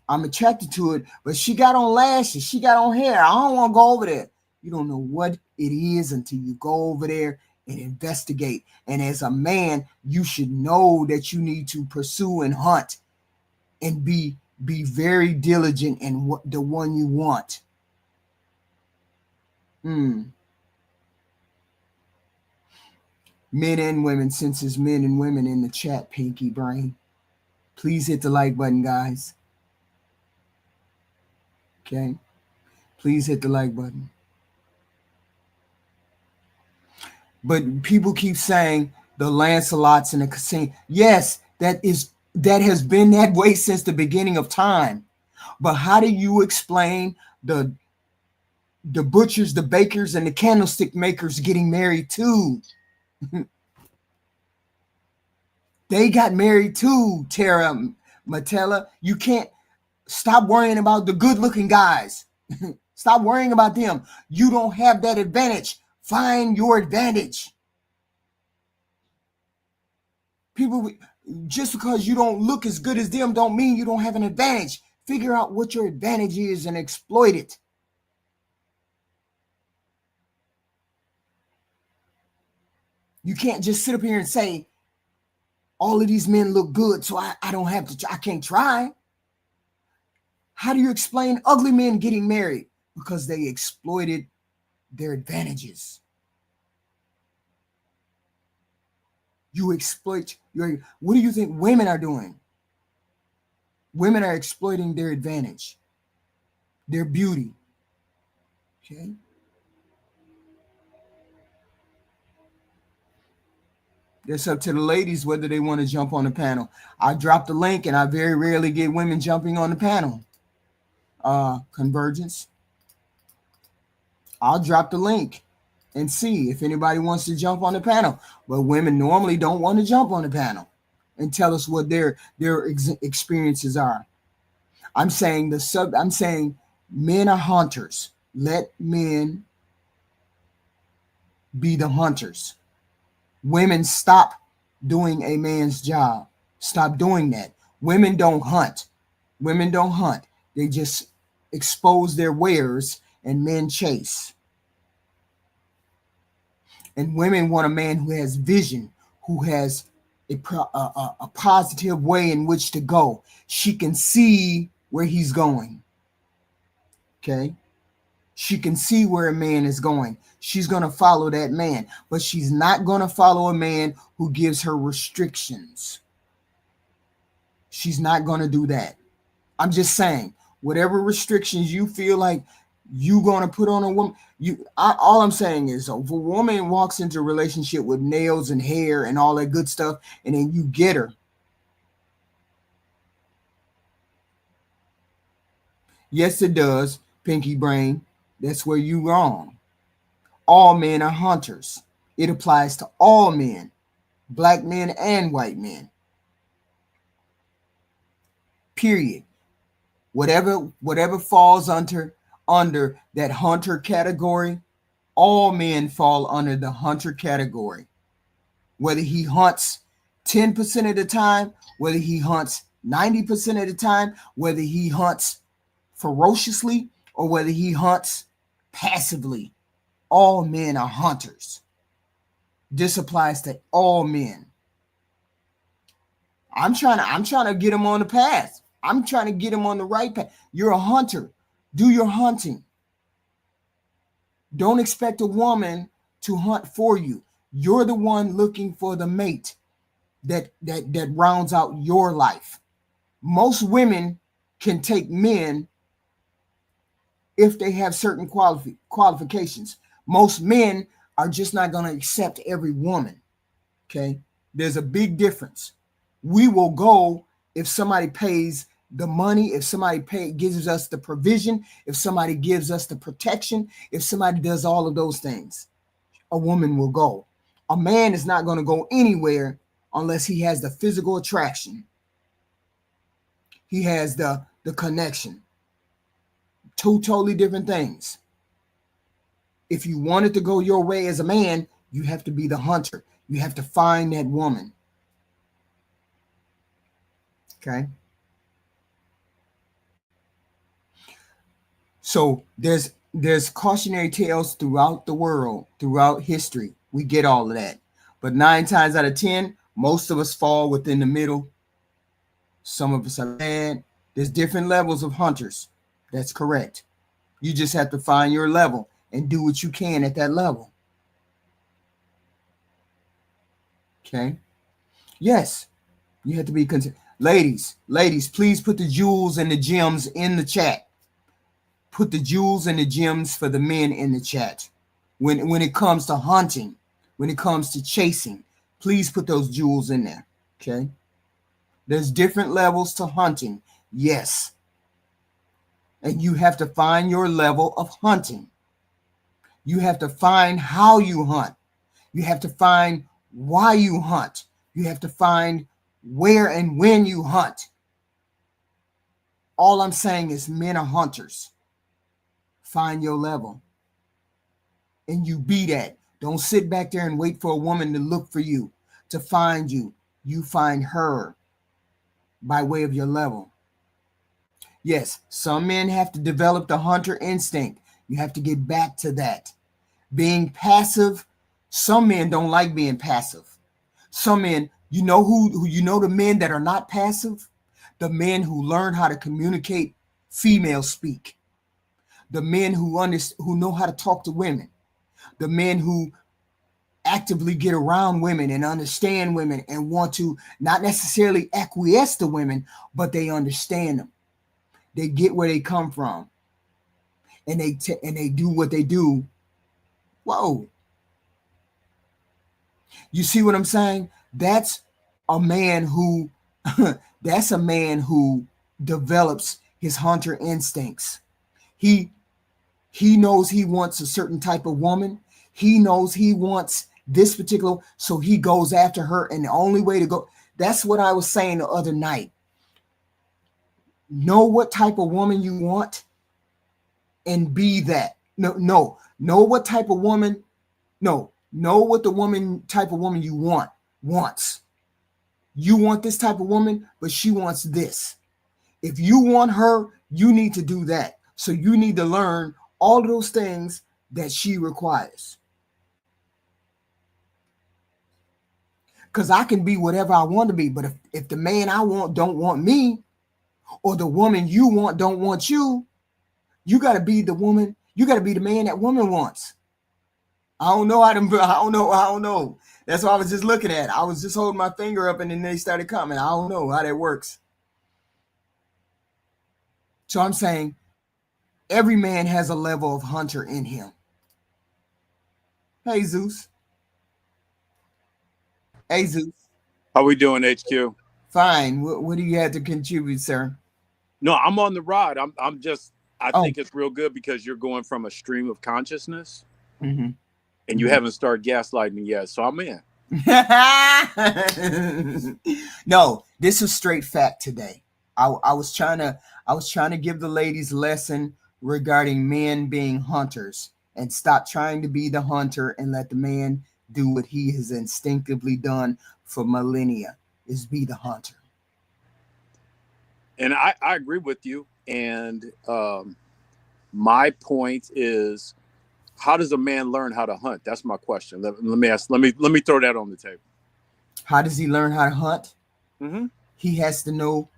I'm attracted to it, but she got on lashes, she got on hair. I don't want to go over there. You don't know what it is until you go over there and investigate. And as a man, you should know that you need to pursue and hunt and be very diligent in what the one you want. Men and women, since it's men and women in the chat, Pinky Brain, please hit the like button, guys. Okay, please hit the like button. But people keep saying the Lancelots and the casino. Yes, that has been that way since the beginning of time. But how do you explain the butchers, the bakers, and the candlestick makers getting married too? They got married too, Tara Matella. You can't stop worrying about the good-looking guys. Stop worrying about them. You don't have that advantage. Find your advantage. People, just because you don't look as good as them don't mean you don't have an advantage. Figure out what your advantage is and exploit it. You can't just sit up here and say, all of these men look good, so I don't have to, I can't try. How do you explain ugly men getting married? Because they exploited their advantages. You exploit what do you think women are doing? Women are exploiting their advantage, their beauty. Okay. It's up to the ladies whether they want to jump on the panel. I dropped the link and I very rarely get women jumping on the panel. Convergence. I'll drop the link and see if anybody wants to jump on the panel. But women normally don't want to jump on the panel and tell us what their experiences are. I'm saying men are hunters. Let men be the hunters. Women, stop doing a man's job. Stop doing that. Women don't hunt. Women don't hunt. They just expose their wares and men chase. And women want a man who has vision, who has a positive way in which to go. She can see where he's going. Okay? She can see where a man is going. She's going to follow that man, but she's not going to follow a man who gives her restrictions. She's not going to do that. I'm just saying, whatever restrictions you feel like you're going to put on a woman, all I'm saying is, if a woman walks into a relationship with nails and hair and all that good stuff, and then you get her, yes, it does, Pinky Brain. That's where you wrong. All men are hunters. It applies to all men, black men and white men. Period. Whatever falls under that hunter category, all men fall under the hunter category. Whether he hunts 10% of the time, whether he hunts 90% of the time, whether he hunts ferociously, or whether he hunts passively, all men are hunters. This applies to all men. I'm trying to get him on the path. I'm trying to get him on the right path. You're a hunter. Do your hunting. Don't expect a woman to hunt for you. You're the one looking for the mate that rounds out your life. Most women can take men if they have certain qualifications. Most men are just not going to accept every woman. Okay? There's a big difference. We will go if somebody pays the money, if somebody gives us the provision, if somebody gives us the protection, if somebody does all of those things. a woman will go. A man is not going to go anywhere unless he has the physical attraction. He has the connection. Two totally different things. If you wanted to go your way as a man, you have to be the hunter. You have to find that woman. Okay. So there's cautionary tales throughout the world, throughout history. We get all of that. But 9 times out of 10, most of us fall within the middle. Some of us are bad. There's different levels of hunters. That's correct. You just have to find your level and do what you can at that level. Okay. Yes, you have to be content. Ladies, please put the jewels and the gems in the chat. Put the jewels and the gems for the men in the chat. When it comes to hunting, when it comes to chasing, please put those jewels in there. Okay. There's different levels to hunting. Yes. And you have to find your level of hunting. You have to find how you hunt. You have to find why you hunt. You have to find where and when you hunt. All I'm saying is men are hunters. Find your level. And you be that. Don't sit back there and wait for a woman to look for you, to find you. You find her by way of your level. Yes, some men have to develop the hunter instinct. You have to get back to that. Being passive, some men don't like being passive. Some men, you know who you know the men that are not passive? The men who learn how to communicate female speak. The men who know how to talk to women. The men who actively get around women and understand women and want to not necessarily acquiesce to women, but they understand them. They get where they come from, and they do what they do. Whoa. You see what I'm saying? That's a man who develops his hunter instincts. He knows he wants a certain type of woman. He knows he wants this particular, so he goes after her, and the only way to go, that's what I was saying the other night. Know what type of woman you want and be that. Know what type of woman, know what the type of woman you wants. You want this type of woman, but she wants this. If you want her, you need to do that. So you need to learn all of those things that she requires. Because I can be whatever I want to be, but if the man I want don't want me, or the woman you want don't want you, you got to be the woman. You got to be the man that woman wants. I don't know. That's what I was just looking at. I was just holding my finger up, and then they started coming. I don't know how that works. So I'm saying every man has a level of hunter in him. Hey, Zeus. Hey, Zeus. How we doing, HQ? Fine. What do you have to contribute, sir? No, I'm on the ride. I think it's real good because you're going from a stream of consciousness, and you haven't started gaslighting yet. So I'm in. No, this is straight fact today. I was trying to give the ladies a lesson regarding men being hunters, and stop trying to be the hunter and let the man do what he has instinctively done for millennia, is be the hunter. And I agree with you. And my point is, how does a man learn how to hunt? That's my question. Let me throw that on the table. How does he learn how to hunt? Mm-hmm. He has to know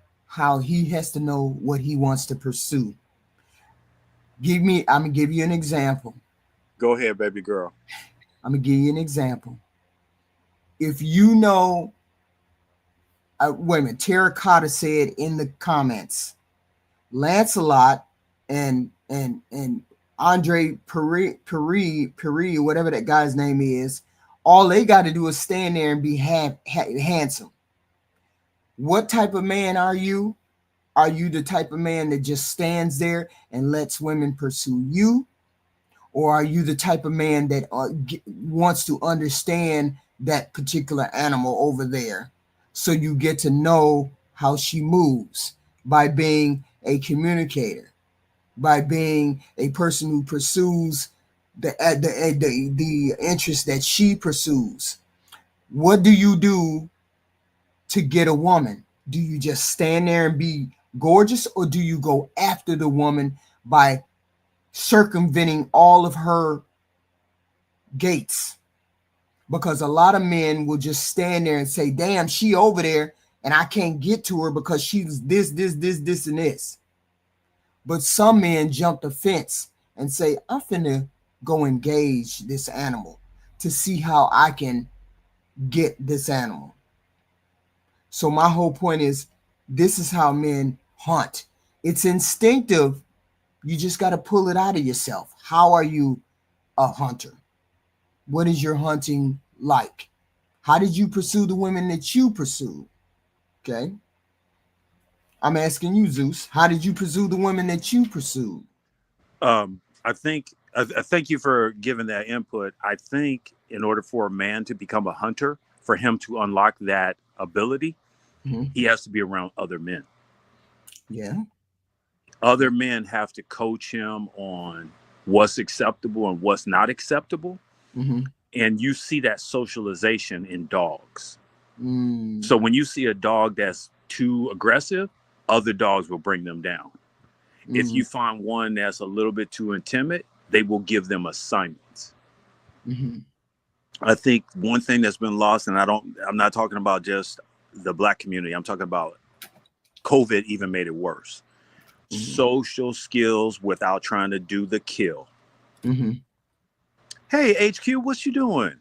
what he wants to pursue. I'm gonna give you an example. Go ahead, baby girl. I'm gonna give you an example. If you know, wait a minute, Terracotta said in the comments, Lancelot and Andre Peri, whatever that guy's name is, all they got to do is stand there and be handsome. What type of man are you? Are you the type of man that just stands there and lets women pursue you? or are you the type of man that wants to understand that particular animal over there, so you get to know how she moves by being a communicator, by being a person who pursues the interest that she pursues? What do you do to get a woman? Do you just stand there and be gorgeous, or do you go after the woman by circumventing all of her gates? Because a lot of men will just stand there and say, damn, she over there and I can't get to her because she's this, and this. But some men jump the fence and say, I'm finna go engage this animal to see how I can get this animal. So my whole point is, this is how men hunt. It's instinctive. You just got to pull it out of yourself. How are you a hunter? What is your hunting like? How did you pursue the women that you pursued? Okay. I'm asking you, Zeus. How did you pursue the women that you pursued? I thank you for giving that input. I think in order for a man to become a hunter, for him to unlock that ability, he has to be around other men. Yeah. Other men have to coach him on what's acceptable and what's not acceptable. And you see that socialization in dogs. So when you see a dog that's too aggressive, other dogs will bring them down. If you find one that's a little bit too timid, they will give them assignments. I think one thing that's been lost, and I'm not talking about just the Black community, I'm talking about COVID even made it worse. Social skills without trying to do the kill. Hey, HQ, what you doing?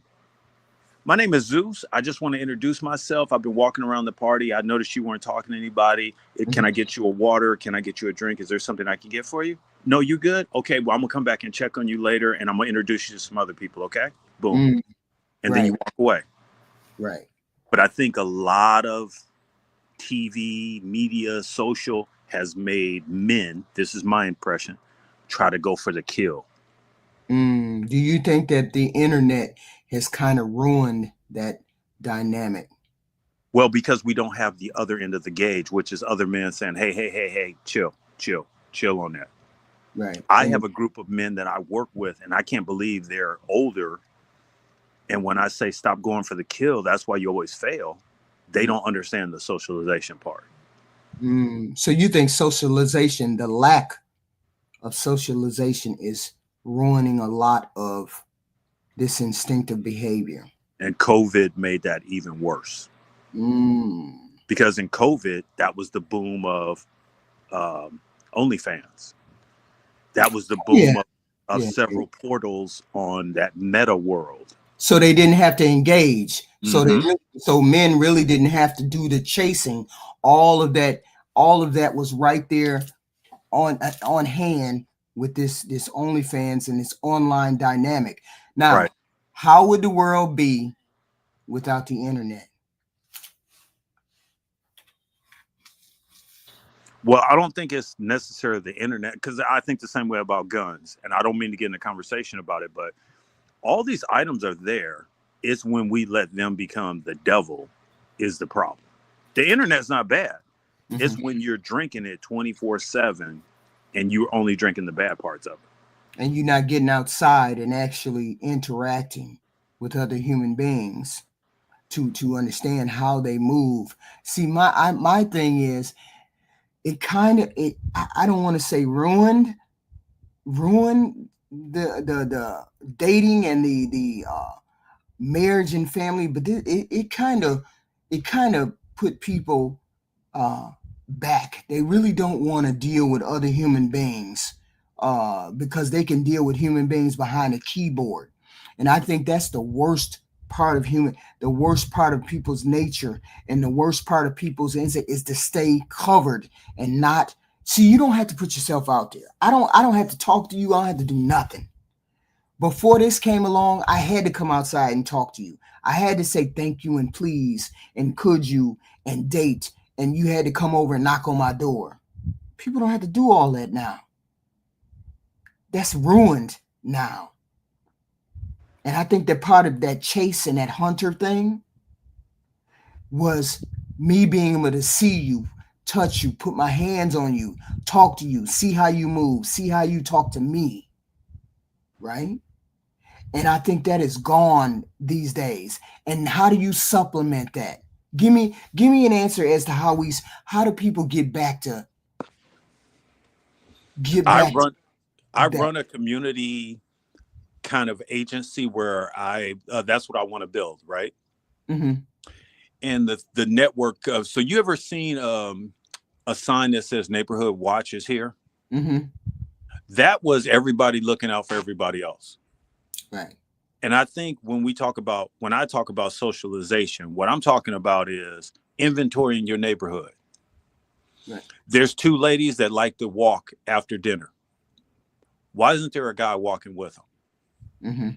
My name is Zeus. I just want to introduce myself. I've been walking around the party. I noticed you weren't talking to anybody. Can I get you a water? Can I get you a drink? Is there something I can get for you? No, you good? Okay, well, I'm going to come back and check on you later, and I'm going to introduce you to some other people, okay? Boom. And then you walk away. Right. But I think a lot of TV, media, social has made men, this is my impression, try to go for the kill. Do you think that the internet has kind of ruined that dynamic? Well, because we don't have the other end of the gauge, which is other men saying, hey, chill on that. Right. I have a group of men that I work with, and I can't believe they're older. And when I say stop going for the kill, that's why you always fail. They don't understand the socialization part. So you think socialization, the lack of socialization, is ruining a lot of this instinctive behavior? And COVID made that even worse. Because in COVID, that was the boom of OnlyFans. That was the boom of several portals on that meta world. So they didn't have to engage. So so men really didn't have to do the chasing. All of that was right there on hand with this OnlyFans and this online dynamic. Now, how would the world be without the internet? Well, I don't think it's necessarily the internet, because I think the same way about guns. And I don't mean to get in a conversation about it, but all these items are there. It's when we let them become the devil is the problem. The internet's not bad. It's when you're drinking it 24/7 and you're only drinking the bad parts of it. And you're not getting outside and actually interacting with other human beings to understand how they move. See, my thing is, it kind of, I don't want to say ruined the dating and the marriage and family, but it kind of put people back. They really don't want to deal with other human beings because they can deal with human beings behind a keyboard. And I think that's the worst part of the worst part of people's nature, and the worst part of people's instinct is to stay covered and not see. You don't have to put yourself out there. I don't have to talk to you. I don't have to do nothing. Before this came along, I had to come outside and talk to you. I had to say thank you and please and could you and date, and you had to come over and knock on my door. People don't have to do all that now. That's ruined. now. And I think that part of that chase and that hunter thing was me being able to see you, touch you, put my hands on you, talk to you, see how you move, see how you talk to me, right? And I think that is gone these days. And how do you supplement that? Give me an answer as to how do people get back to I that? run a community kind of agency where that's what I want to build, right? Mm-hmm. And the network of, so you ever seen a sign that says neighborhood watch is here? Mm-hmm. That was everybody looking out for everybody else. Right. And I think when I talk about socialization, what I'm talking about is inventorying your neighborhood. Right. There's two ladies that like to walk after dinner. Why isn't there a guy walking with them? Mm-hmm.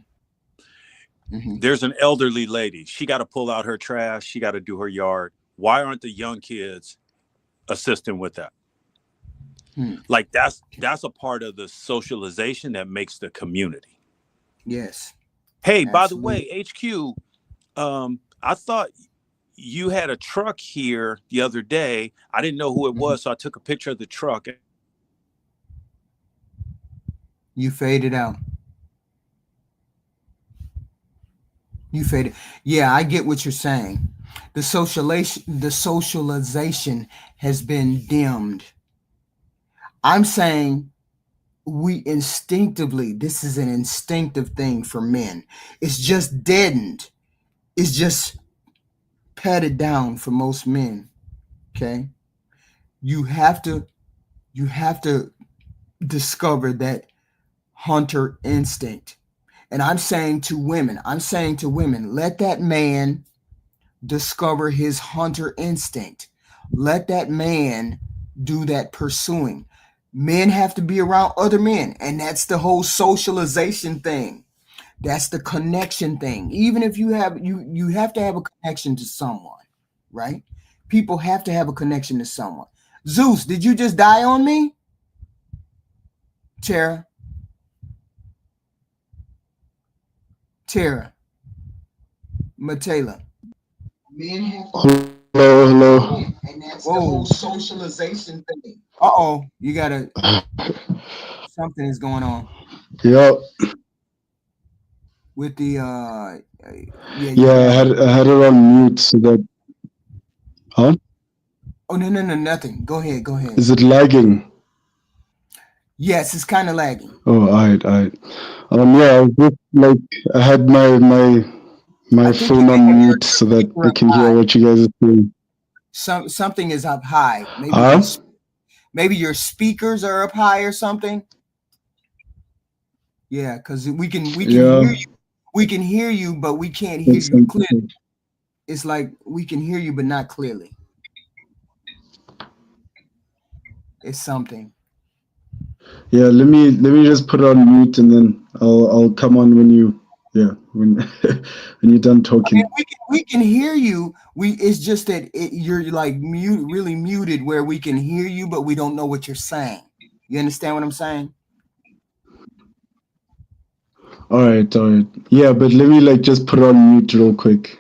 Mm-hmm. There's an elderly lady. She got to pull out her trash. She got to do her yard. Why aren't the young kids assisting with that? Like that's a part of the socialization that makes the community. Yes. Hey, absolutely. By the way, HQ, I thought you had a truck here the other day. I didn't know who it was, so I took a picture of the truck. You faded out. You faded. Yeah, I get what you're saying. The socialization has been dimmed. I'm saying we instinctively, this is an instinctive thing for men. It's just deadened. It's just patted down for most men. Okay. You have to discover that hunter instinct. And I'm saying to women, let that man discover his hunter instinct. Let that man do that pursuing. Men have to be around other men, and that's the whole socialization thing. That's the connection thing. Even if you have to have a connection to someone, right? People have to have a connection to someone. Zeus, did you just die on me? Tara, Matela. Men have to. Hello. And that's the whole socialization thing. Uh-oh, you gotta. Something is going on. Yeah. With the yeah, I had it on mute so that. Huh? Oh no, nothing. Go ahead. Is it lagging? Yes, it's kind of lagging. Oh, all right. Yeah, I was just like I had my phone on mute so that I can hear what you guys are saying. Something is up high. Maybe your speakers are up high or something. Yeah, because we can hear you. We can hear you, but we can't hear you clearly. It's like we can hear you, but not clearly. It's something. Yeah, let me just put it on mute and then I'll come on when when you're done talking. I mean, we can hear you. It's just that you're like really muted where we can hear you, but we don't know what you're saying. You understand what I'm saying? All right. Yeah, but let me just put it on mute real quick.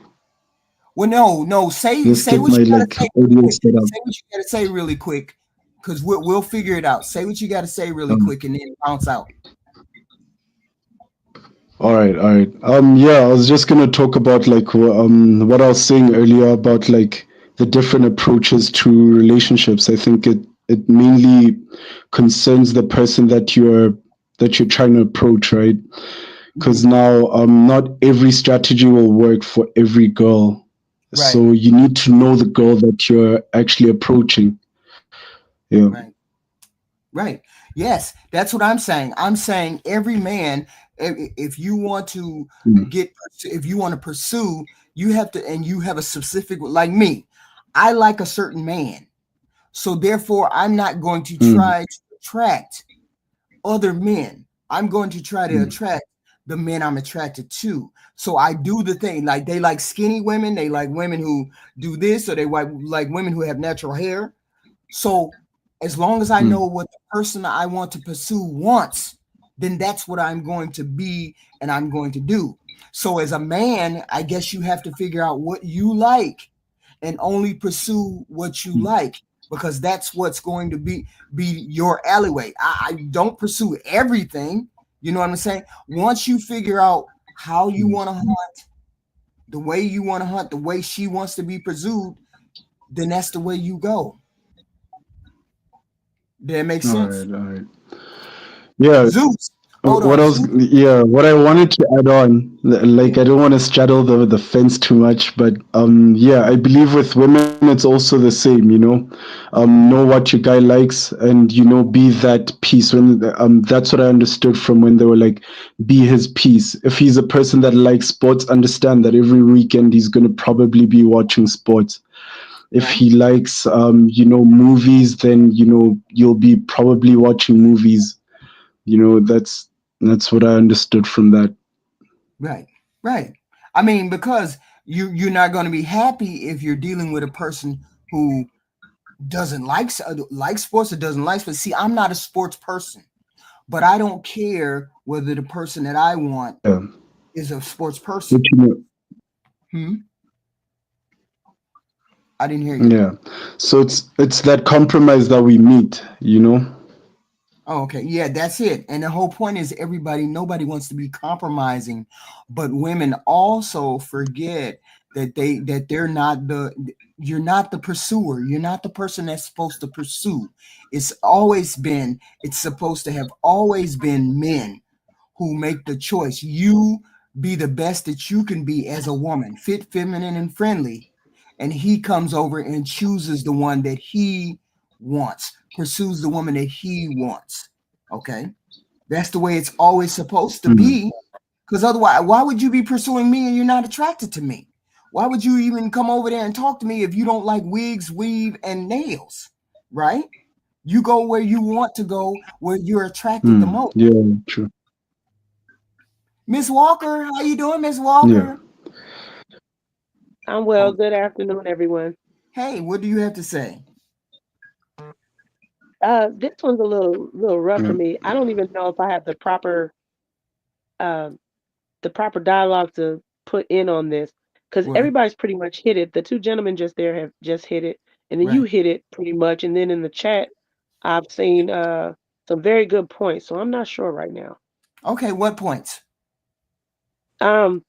Well, no. Say what you gotta say. Say what you gotta say really quick, because we'll figure it out. Say what you gotta say really quick, and then bounce out. All right. Yeah, I was just gonna talk about what I was saying earlier about the different approaches to relationships. I think it mainly concerns the person that you're trying to approach, right? Because now not every strategy will work for every girl. Right. So you need to know the girl that you're actually approaching. Yeah. Right. Yes, that's what I'm saying. I'm saying every man, if you want to pursue, you have to, and you have a specific, like me, I like a certain man. So therefore, I'm not going to try to attract other men. I'm going to try to attract the men I'm attracted to. So I do the thing, like they like skinny women, they like women who do this, or they like women who have natural hair. So as long as I know what the person I want to pursue wants, then that's what I'm going to be and I'm going to do. So as a man, I guess you have to figure out what you like and only pursue what you like, because that's what's going to be your alleyway. I don't pursue everything. You know what I'm saying? Once you figure out how you want to hunt, the way you want to hunt, the way she wants to be pursued, then that's the way you go. Does that make sense? All right. Yeah. Zeus. Hold What on, else? Zeus. Yeah, what I wanted to add on, like I don't want to straddle the fence too much, but yeah, I believe with women it's also the same, you know, know what your guy likes, and you know, be that piece. When that's what I understood from when they were like, be his piece. If he's a person that likes sports, understand that every weekend he's gonna probably be watching sports. If Right. he likes you know, movies, then you know, you'll be probably watching movies. You know, that's what I understood from that. Right. Right. I mean, because you're not going to be happy if you're dealing with a person who doesn't like sports or doesn't like sports. See, I'm not a sports person, but I don't care whether the person that I want Yeah. is a sports But, person. you know, Hmm? I didn't hear you. yeah. So it's that compromise that we meet, you know? Oh, okay. Yeah, that's it. And the whole point is nobody wants to be compromising, but women also forget that they're not you're not the pursuer. You're not the person that's supposed to pursue. It's supposed to have always been men who make the choice. You be the best that you can be as a woman, fit, feminine, and friendly. And he comes over and chooses the one that he wants, pursues the woman that he wants. Okay. That's the way it's always supposed to Mhm. be. Because otherwise, why would you be pursuing me and you're not attracted to me? Why would you even come over there and talk to me if you don't like wigs, weave, and nails? Right? You go where you want to go, where you're attracted the most. Yeah, true. Miss Walker, how you doing, Miss Yeah. Walker? I'm well. Oh, Good afternoon, everyone. hey, what do you have to say? This one's a little rough Yeah. for me. I don't even know if I have uh, the proper dialogue to put in on this because Well, everybody's pretty much hit it. The two gentlemen just there have just hit it, and then you right. hit it pretty much. And then in the chat, I've seen some very good points. So I'm not sure right now. Okay, what points? Um,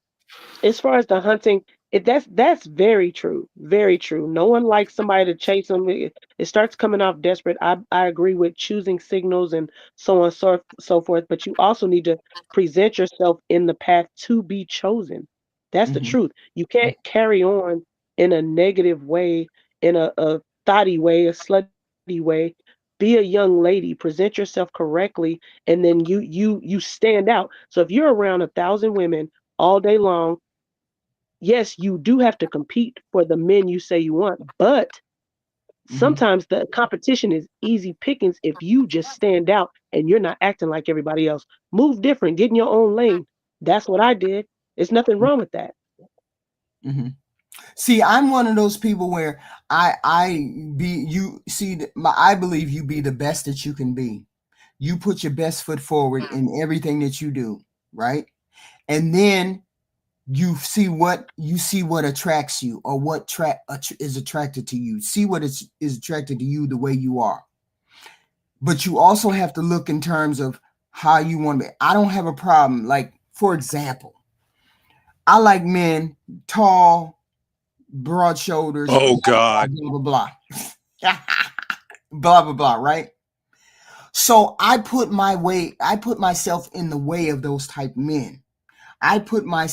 as far as the hunting, that's very true, very true. No one likes somebody to chase them. It starts coming off desperate. I agree with choosing signals and so on so forth, but you also need to present yourself in the path to be chosen. That's the Mm-hmm. truth. You can't carry on in a negative way, in a thoughty way, a slutty way. Be a young lady, present yourself correctly, and then you stand out. So if you're around 1,000 women all day long, yes, you do have to compete for the men you say you want, but Mm-hmm. sometimes the competition is easy pickings if you just stand out and you're not acting like everybody else. Move different, get in your own lane. That's what I did. There's nothing wrong with that. Mm-hmm. See, I'm one of those people where I be you see I believe you be the best that you can be. You put your best foot forward in everything that you do, right? And then you see what attracts you or what is attracted to you. See what is attracted to you the way you are. But you also have to look in terms of how you want to be. I don't have a problem. Like, for example, I like men tall, broad shoulders, Oh blah God. blah blah blah, blah blah blah. Right. So I put myself in the way of those type men. I put my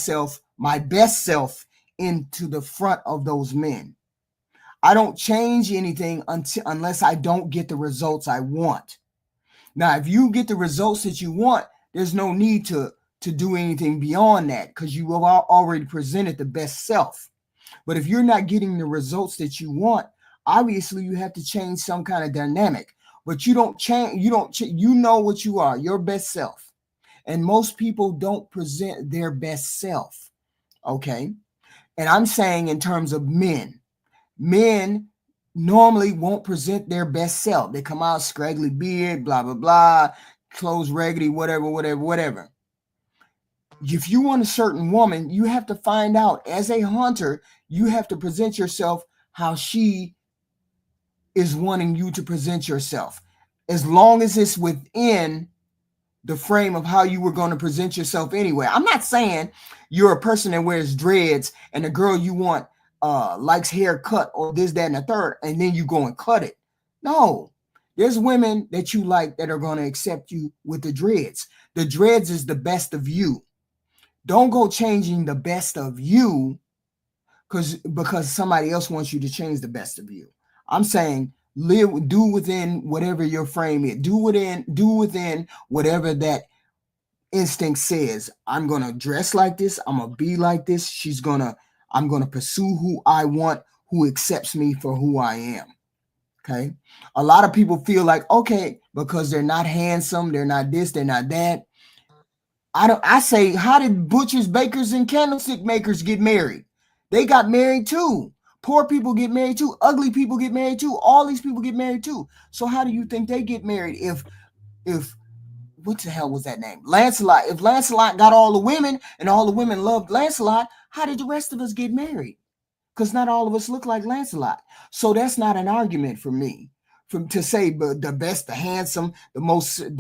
best self, into the front of those men. I don't change anything unless I don't get the results I want. Now, if you get the results that you want, there's no need to do anything beyond that because you have already presented the best self. But if you're not getting the results that you want, obviously you have to change some kind of dynamic. But you don't change. You know what you are, your best self. And most people don't present their best self. Okay. And I'm saying in terms of men normally won't present their best self. They come out scraggly beard, blah, blah, blah, clothes raggedy, whatever. If you want a certain woman, you have to find out, as a hunter, you have to present yourself how she is wanting you to present yourself. As long as it's within the frame of how you were going to present yourself anyway. I'm not saying you're a person that wears dreads and the girl you want likes hair cut or this, that, and the third, and then you go and cut it. No, there's women that you like that are going to accept you with the dreads. The dreads is the best of you. Don't go changing the best of you because somebody else wants you to change the best of you. I'm saying do within whatever your frame is. Do within whatever that instinct says. I'm gonna dress like this. I'm gonna be like this. I'm gonna pursue who I want, who accepts me for who I am. Okay. A lot of people feel like, okay, because they're not handsome, they're not this, they're not that. I say, how did butchers, bakers, and candlestick makers get married? They got married too. Poor people get married too. Ugly people get married too. All these people get married too. So how do you think they get married if what the hell was that name? Lancelot. If Lancelot got all the women and all the women loved Lancelot, how did the rest of us get married? Because not all of us look like Lancelot. So that's not an argument for me. To say but the best, the handsome, the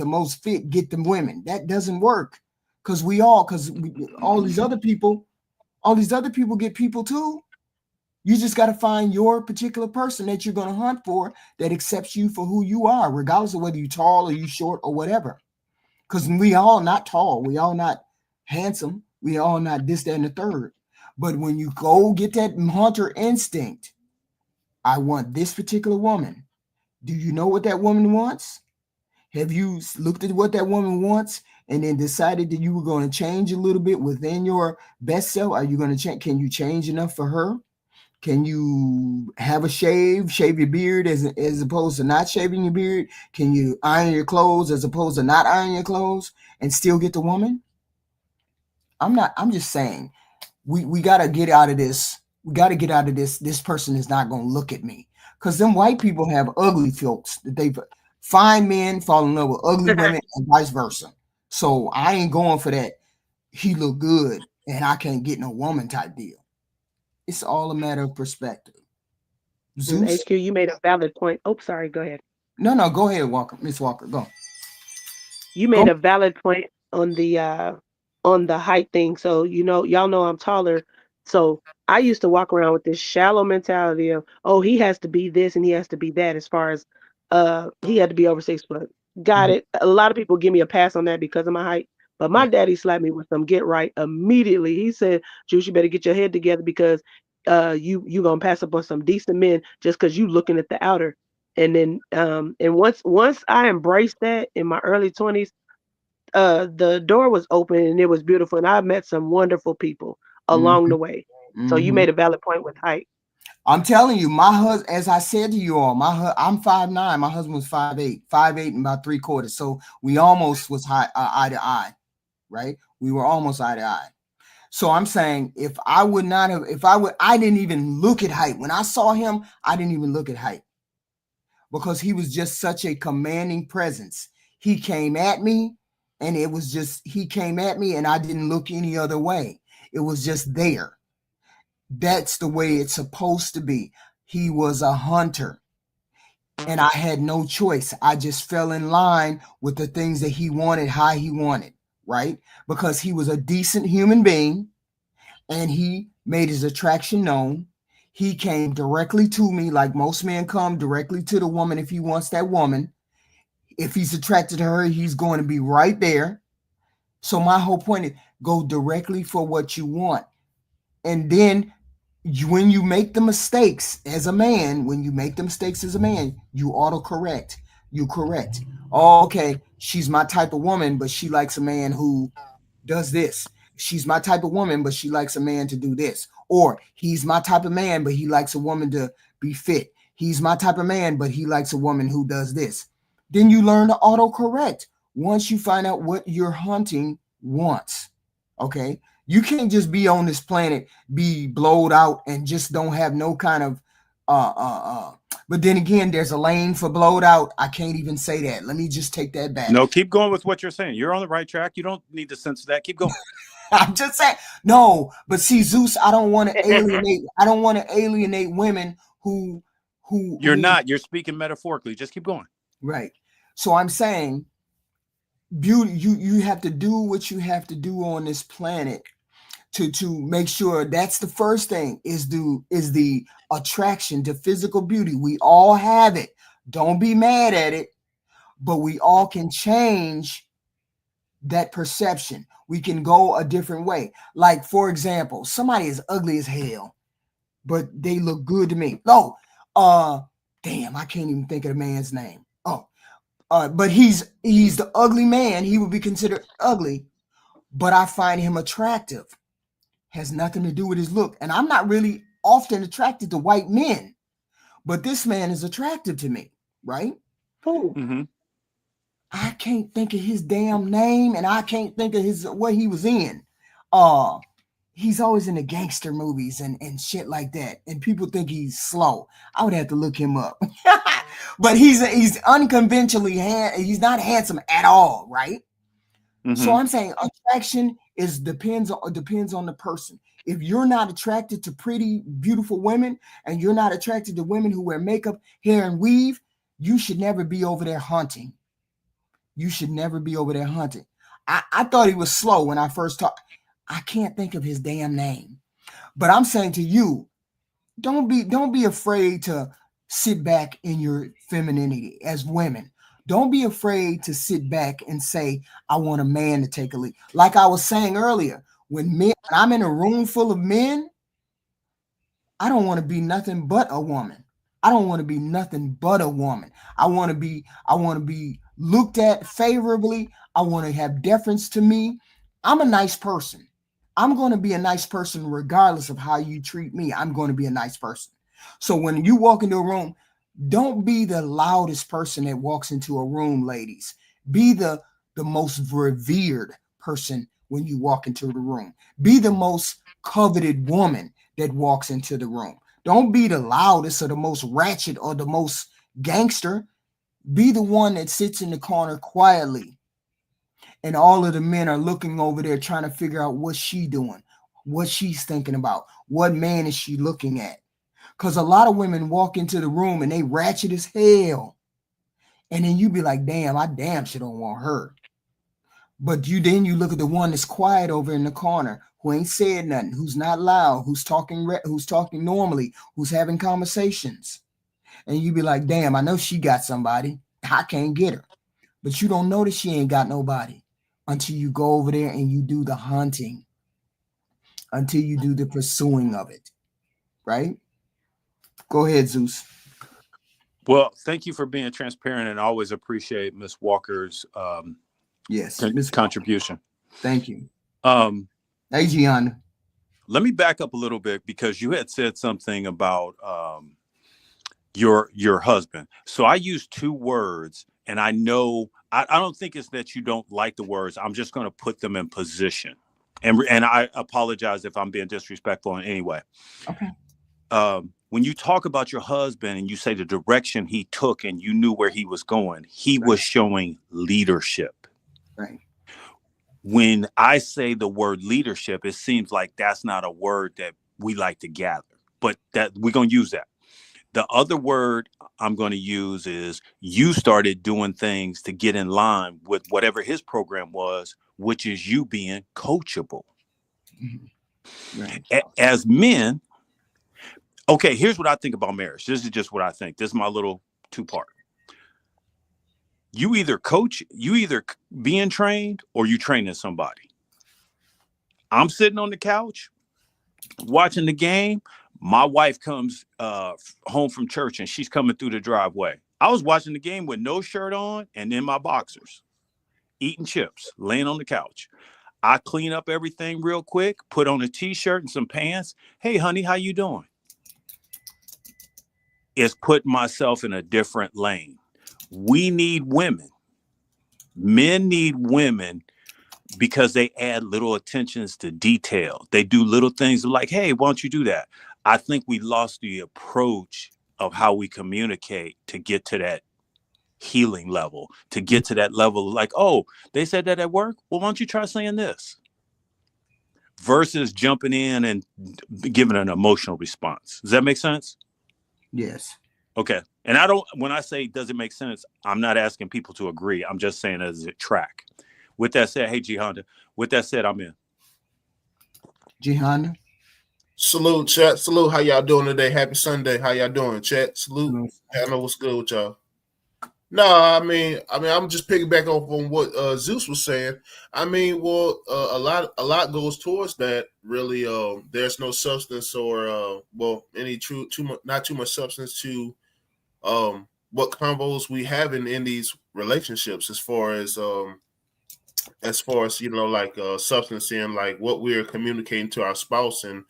most fit get them women. That doesn't work. Because all these other people get people too. You just got to find your particular person that you're going to hunt for that accepts you for who you are, regardless of whether you're tall or you short or whatever. Because we all not tall. We all not handsome. We all not this, that, and the third. But when you go get that hunter instinct, I want this particular woman. Do you know what that woman wants? Have you looked at what that woman wants and then decided that you were going to change a little bit within your best self? Are you going to change? Can you change enough for her? Can you have a shave your beard as opposed to not shaving your beard? Can you iron your clothes as opposed to not iron your clothes and still get the woman? I'm just saying we got to get out of this. We got to get out of this. This person is not going to look at me because them white people have ugly folks that they've fine men fall in love with ugly women and vice versa. So I ain't going for that. He look good and I can't get no woman type deal. It's all a matter of perspective. Zeus? HQ, you made a valid point. Oh, sorry. Go ahead. No, go ahead, Walker. Miss Walker, go. You made a valid point on the height thing. So y'all know I'm taller. So I used to walk around with this shallow mentality of, oh, he has to be this and he has to be that. As far as he had to be over 6 foot. Got it. A lot of people give me a pass on that because of my height. But my daddy slapped me with some get right immediately. He said, Juice, you better get your head together because you gonna pass up on some decent men just because you looking at the outer. And then and once I embraced that in my early 20s, the door was open and it was beautiful, and I met some wonderful people along the way. So you made a valid point with height. I'm telling you, my husband, as I said to you all, I'm 5'9", my husband was 5'8", 5'8" and about 3/4. So we almost was eye to eye, right? We were almost eye to eye. So I'm saying I didn't even look at height. When I saw him, I didn't even look at height because he was just such a commanding presence. He came at me and he came at me and I didn't look any other way. It was just there. That's the way it's supposed to be. He was a hunter and I had no choice. I just fell in line with the things that he wanted, how he wanted, right? Because he was a decent human being and he made his attraction known. He came directly to me like most men come directly to the woman if he wants that woman. If he's attracted to her, he's going to be right there. So my whole point is go directly for what you want. And then when you make the mistakes as a man, you autocorrect. You correct. Oh, okay, she's my type of woman, but she likes a man who does this. She's my type of woman, but she likes a man to do this. Or he's my type of man, but he likes a woman to be fit. He's my type of man, but he likes a woman who does this. Then you learn to autocorrect once you find out what your hunting wants. Okay? You can't just be on this planet, be blowed out, and just don't have no kind of But then again, there's a lane for blowed out. I can't even say that. Let me just take that back. No, keep going with what you're saying. You're on the right track. You don't need to censor that. Keep going. I'm just saying. No, but see, Zeus, I don't want to alienate. I don't want to alienate women who. You're not. You're speaking metaphorically. Just keep going. Right. So I'm saying, beauty. You have to do what you have to do on this planet to make sure. That's the first thing. Is the attraction to physical beauty. We all have it. Don't be mad at it. But we all can change that perception. We can go a different way. Like, for example, somebody is ugly as hell, but they look good to me. Oh, damn, I can't even think of the man's name. But he's the ugly man. He would be considered ugly, but I find him attractive. Has nothing to do with his look. And I'm not really often attracted to white men, but this man is attractive to me, right? Mm-hmm. I can't think of his damn name, and I can't think of what he was in. He's always in the gangster movies and shit like that, and people think he's slow. I would have to look him up. But he's unconventionally he's not handsome at all, right? Mm-hmm. So I'm saying attraction depends on the person. If you're not attracted to pretty, beautiful women, and you're not attracted to women who wear makeup, hair, and weave, you should never be over there hunting. You should never be over there hunting. I thought he was slow when I first talked. I can't think of his damn name. But I'm saying to you, don't be afraid to sit back in your femininity as women. Don't be afraid to sit back and say, I want a man to take a lead. Like I was saying earlier, when I'm in a room full of men, I don't want to be nothing but a woman. I don't want to be nothing but a woman. I want to be looked at favorably. I want to have deference to me. I'm a nice person. I'm going to be a nice person regardless of how you treat me. I'm going to be a nice person. So when you walk into a room, don't be the loudest person that walks into a room, ladies. Be the most revered person when you walk into the room. Be the most coveted woman that walks into the room. Don't be the loudest or the most ratchet or the most gangster. Be the one that sits in the corner quietly. And all of the men are looking over there trying to figure out what she's doing, what she's thinking about, what man is she looking at. Because a lot of women walk into the room and they ratchet as hell. And then you be like, damn, I damn sure don't want her. But you look at the one that's quiet over in the corner, who ain't said nothing, who's not loud, who's talking normally, who's having conversations. And you be like, damn, I know she got somebody. I can't get her. But you don't know that she ain't got nobody until you go over there and you do the hunting, until you do the pursuing of it. Right? Go ahead, Zeus. Well, thank you for being transparent, and I always appreciate Miss Walker's contribution. Thank you. Hey, Gianna. Let me back up a little bit, because you had said something about your husband. So I used two words, and I know I don't think it's that you don't like the words. I'm just going to put them in position, and I apologize if I'm being disrespectful in any way. Okay. When you talk about your husband and you say the direction he took and you knew where he was going, he was showing leadership. Right. When I say the word leadership, it seems like that's not a word that we like to gather, but that we're going to use that. The other word I'm going to use is you started doing things to get in line with whatever his program was, which is you being coachable. Mm-hmm. Right. As men, okay, here's what I think about marriage. This is just what I think. This is my little two-part. You either being trained or you training somebody. I'm sitting on the couch watching the game. My wife comes home from church and she's coming through the driveway. I was watching the game with no shirt on and in my boxers, eating chips, laying on the couch. I clean up everything real quick, put on a t-shirt and some pants. Hey, honey, how you doing? It's putting myself in a different lane. We need women. Men need women because they add little attentions to detail. They do little things like, hey, why don't you do that? I think we lost the approach of how we communicate to get to that healing level, to get to that level like, oh, they said that at work. Well, why don't you try saying this? Versus jumping in and giving an emotional response. Does that make sense? Yes. Okay. And when I say does it make sense, I'm not asking people to agree. I'm just saying as a track. With that said, hey, G Honda. With that said, I'm in. G Honda. Salute, chat. Salute. How y'all doing today? Happy Sunday. How y'all doing, chat? Salute. I know what's good with y'all. No, I mean, I'm just piggybacking off on what Zeus was saying. I mean, well, a lot goes towards that. Really, there's no substance or any not too much substance to what convos we have in these relationships as far as like substance and like what we're communicating to our spouse and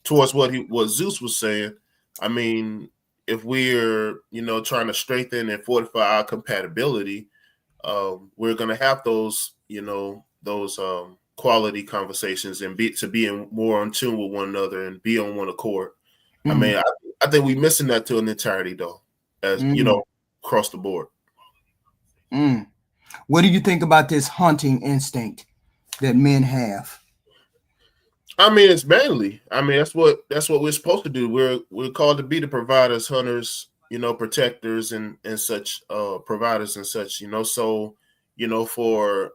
towards what Zeus was saying. I mean, if we're trying to strengthen and fortify our compatibility, we're going to have those quality conversations and be more in tune with one another and be on one accord. Mm-hmm. I mean, I think we're missing that to an entirety though, as across the board. What do you think about this hunting instinct that men have? I mean, it's manly. I mean, that's what we're supposed to do. We're called to be the providers, hunters, protectors and such, providers and such, So, for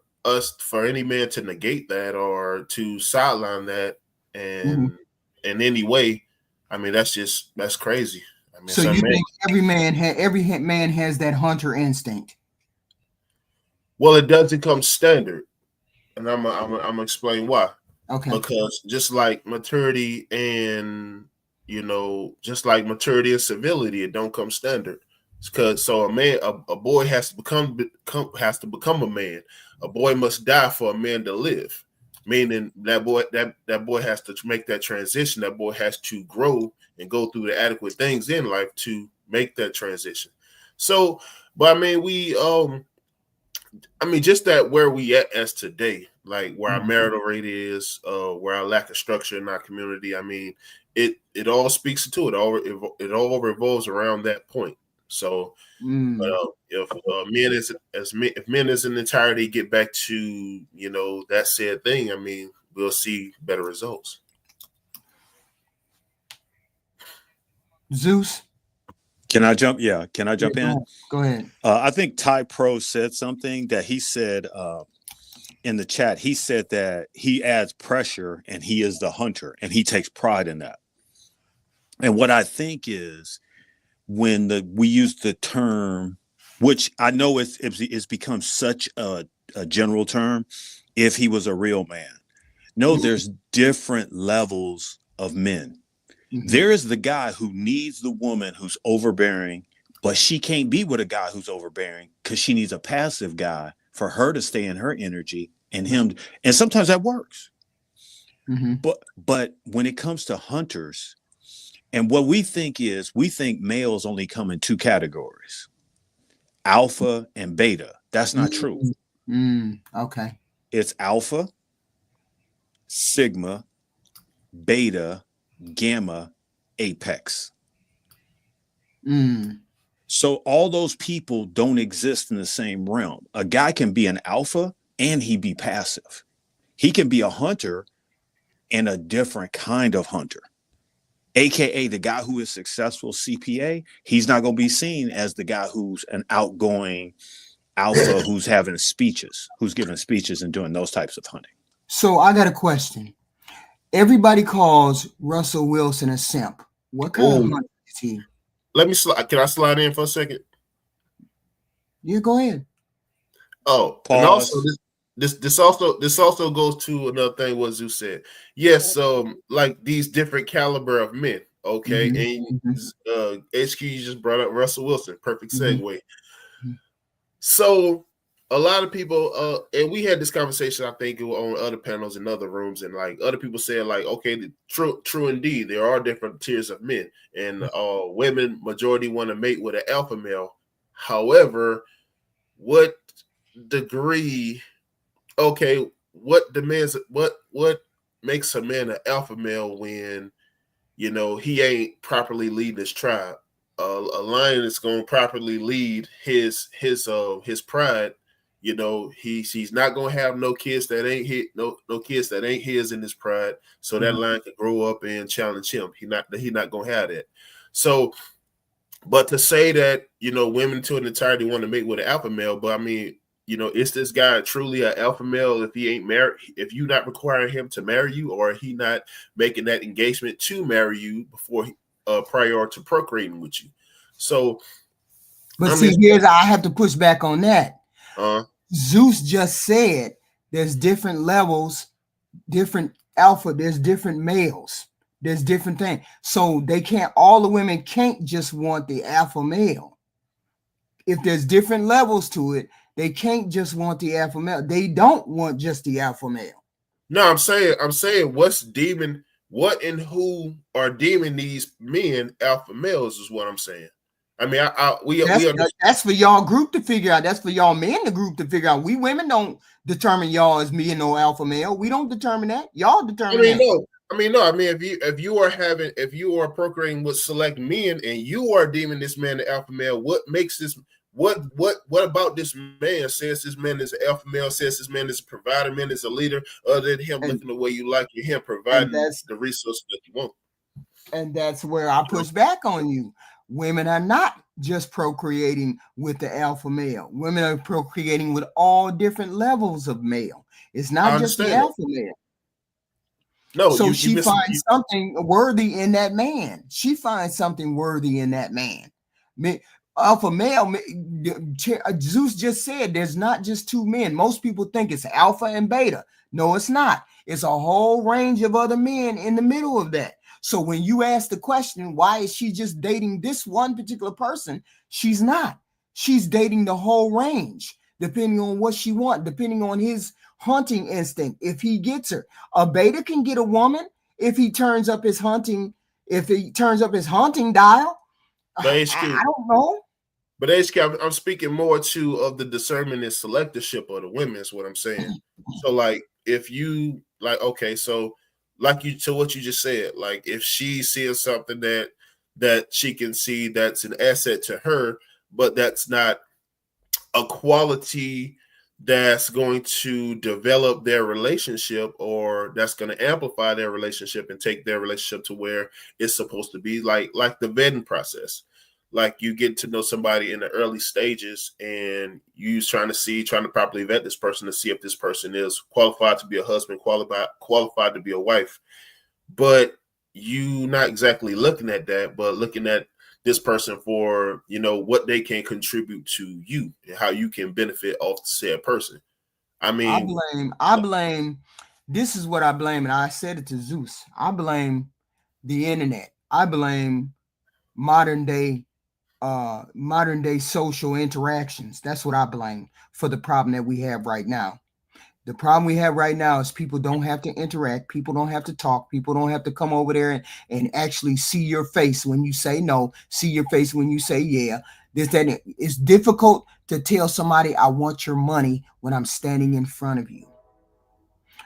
any man to negate that or to sideline that and in any way, I mean, that's crazy. I mean, so you think every man has that hunter instinct? Well, it doesn't come standard, and I'm gonna explain why. Okay. Because just like maturity and civility, it don't come standard. Because a boy has to become a man. A boy must die for a man to live. Meaning that boy has to make that transition. That boy has to grow and go through the adequate things in life to make that transition. So, but I mean, just that where we at as today, like where our marital rate is, where our lack of structure in our community. I mean, it all speaks to it. It all revolves around that point. So, if men as an entirety get back to that said thing, I mean, we'll see better results. Zeus. Can I jump? Yeah. Can I jump in? Go ahead. I think Ty Pro said something that he said in the chat. He said that he adds pressure and he is the hunter and he takes pride in that. And what I think is when we use the term, which I know it's become such a general term, if he was a real man. No, there's different levels of men. There is the guy who needs the woman who's overbearing, but she can't be with a guy who's overbearing because she needs a passive guy for her to stay in her energy and him. And sometimes that works. But when it comes to hunters, and what we think males only come in two categories, alpha and beta. That's not true. Okay. It's alpha, sigma, beta, gamma, apex. So all those people don't exist in the same realm. A guy can be an alpha and he be passive. He can be a hunter and a different kind of hunter. AKA the guy who is successful CPA, he's not going to be seen as the guy who's an outgoing alpha who's having speeches, who's giving speeches and doing those types of hunting. So I got a question. Everybody calls Russell Wilson a simp. What kind of hunter is he? Can I slide in for a second? Yeah, go ahead. Oh, pause. And also this also goes to another thing what Zeus said. Yes, like these different caliber of men. Okay, and HQ you just brought up Russell Wilson. Perfect segue. So a lot of people, and we had this conversation, I think, on other panels in other rooms, and like other people said, like, okay, true indeed, there are different tiers of men, and women majority want to mate with an alpha male. However, what degree? Okay, what demands? What makes a man an alpha male when you know, he ain't properly leading his tribe. A lion is going to properly lead his pride. You know, he's not going to have no kids that ain't no kids that ain't his in his pride. So that lion can grow up and challenge him. He not going to have that. So, but to say that, you know, women to an entirety want to mate with an alpha male, but I mean, you know, is this guy truly an alpha male if he ain't married? If you not requiring him to marry you, or he not making that engagement to marry you before prior to procreating with you? So, but here's I have to push back on that. Zeus just said there's different levels, different alpha. There's different males. There's different things. So they can't. All the women can't just want the alpha male. If there's different levels to it, they can't just want the alpha male. They don't want just the alpha male. No, I'm saying what and who are deeming these men alpha males is what I'm saying. I mean, that's for y'all group to figure out. That's for y'all men the group to figure out. We women don't determine y'all as me and no alpha male. We don't determine that. Y'all determine that. No. If you are procreating with select men and you are deeming this man the alpha male, what makes this? What about this man says this man is an alpha male, says this man is a provider, man is a leader, other than him looking the way you like and him providing the resources that you want? And that's where I push back on you. Women are not just procreating with the alpha male. Women are procreating with all different levels of male. It's not just the alpha male. No, so she finds something worthy in that man. She finds something worthy in that man. Alpha male, Zeus just said there's not just two men. Most people think it's alpha and beta. No, it's not. It's a whole range of other men in the middle of that. So when you ask the question, why is she just dating this one particular person? She's not. She's dating the whole range, depending on what she wants, depending on his hunting instinct. If he gets her, a beta can get a woman if he turns up his hunting. If he turns up his hunting dial, I don't know. But HK, I'm speaking more of the discernment and selectiveship of the women is what I'm saying. So like, if you like, okay, so like to what you just said, like if she sees something that she can see that's an asset to her, but that's not a quality that's going to develop their relationship or that's going to amplify their relationship and take their relationship to where it's supposed to be, like the vetting process. Like you get to know somebody in the early stages and you trying to properly vet this person to see if this person is qualified to be a husband, qualified to be a wife. But you not exactly looking at that, but looking at this person for, you know, what they can contribute to you and how you can benefit off the said person. I mean, I blame, this is what I blame. And I said it to Zeus. I blame the internet. I blame modern day social interactions. That's what I blame for the problem that we have right now. The problem we have right now is people don't have to interact. People don't have to talk. People don't have to come over there and actually see your face when you say no, see your face when you say yeah. It's difficult to tell somebody I want your money when I'm standing in front of you.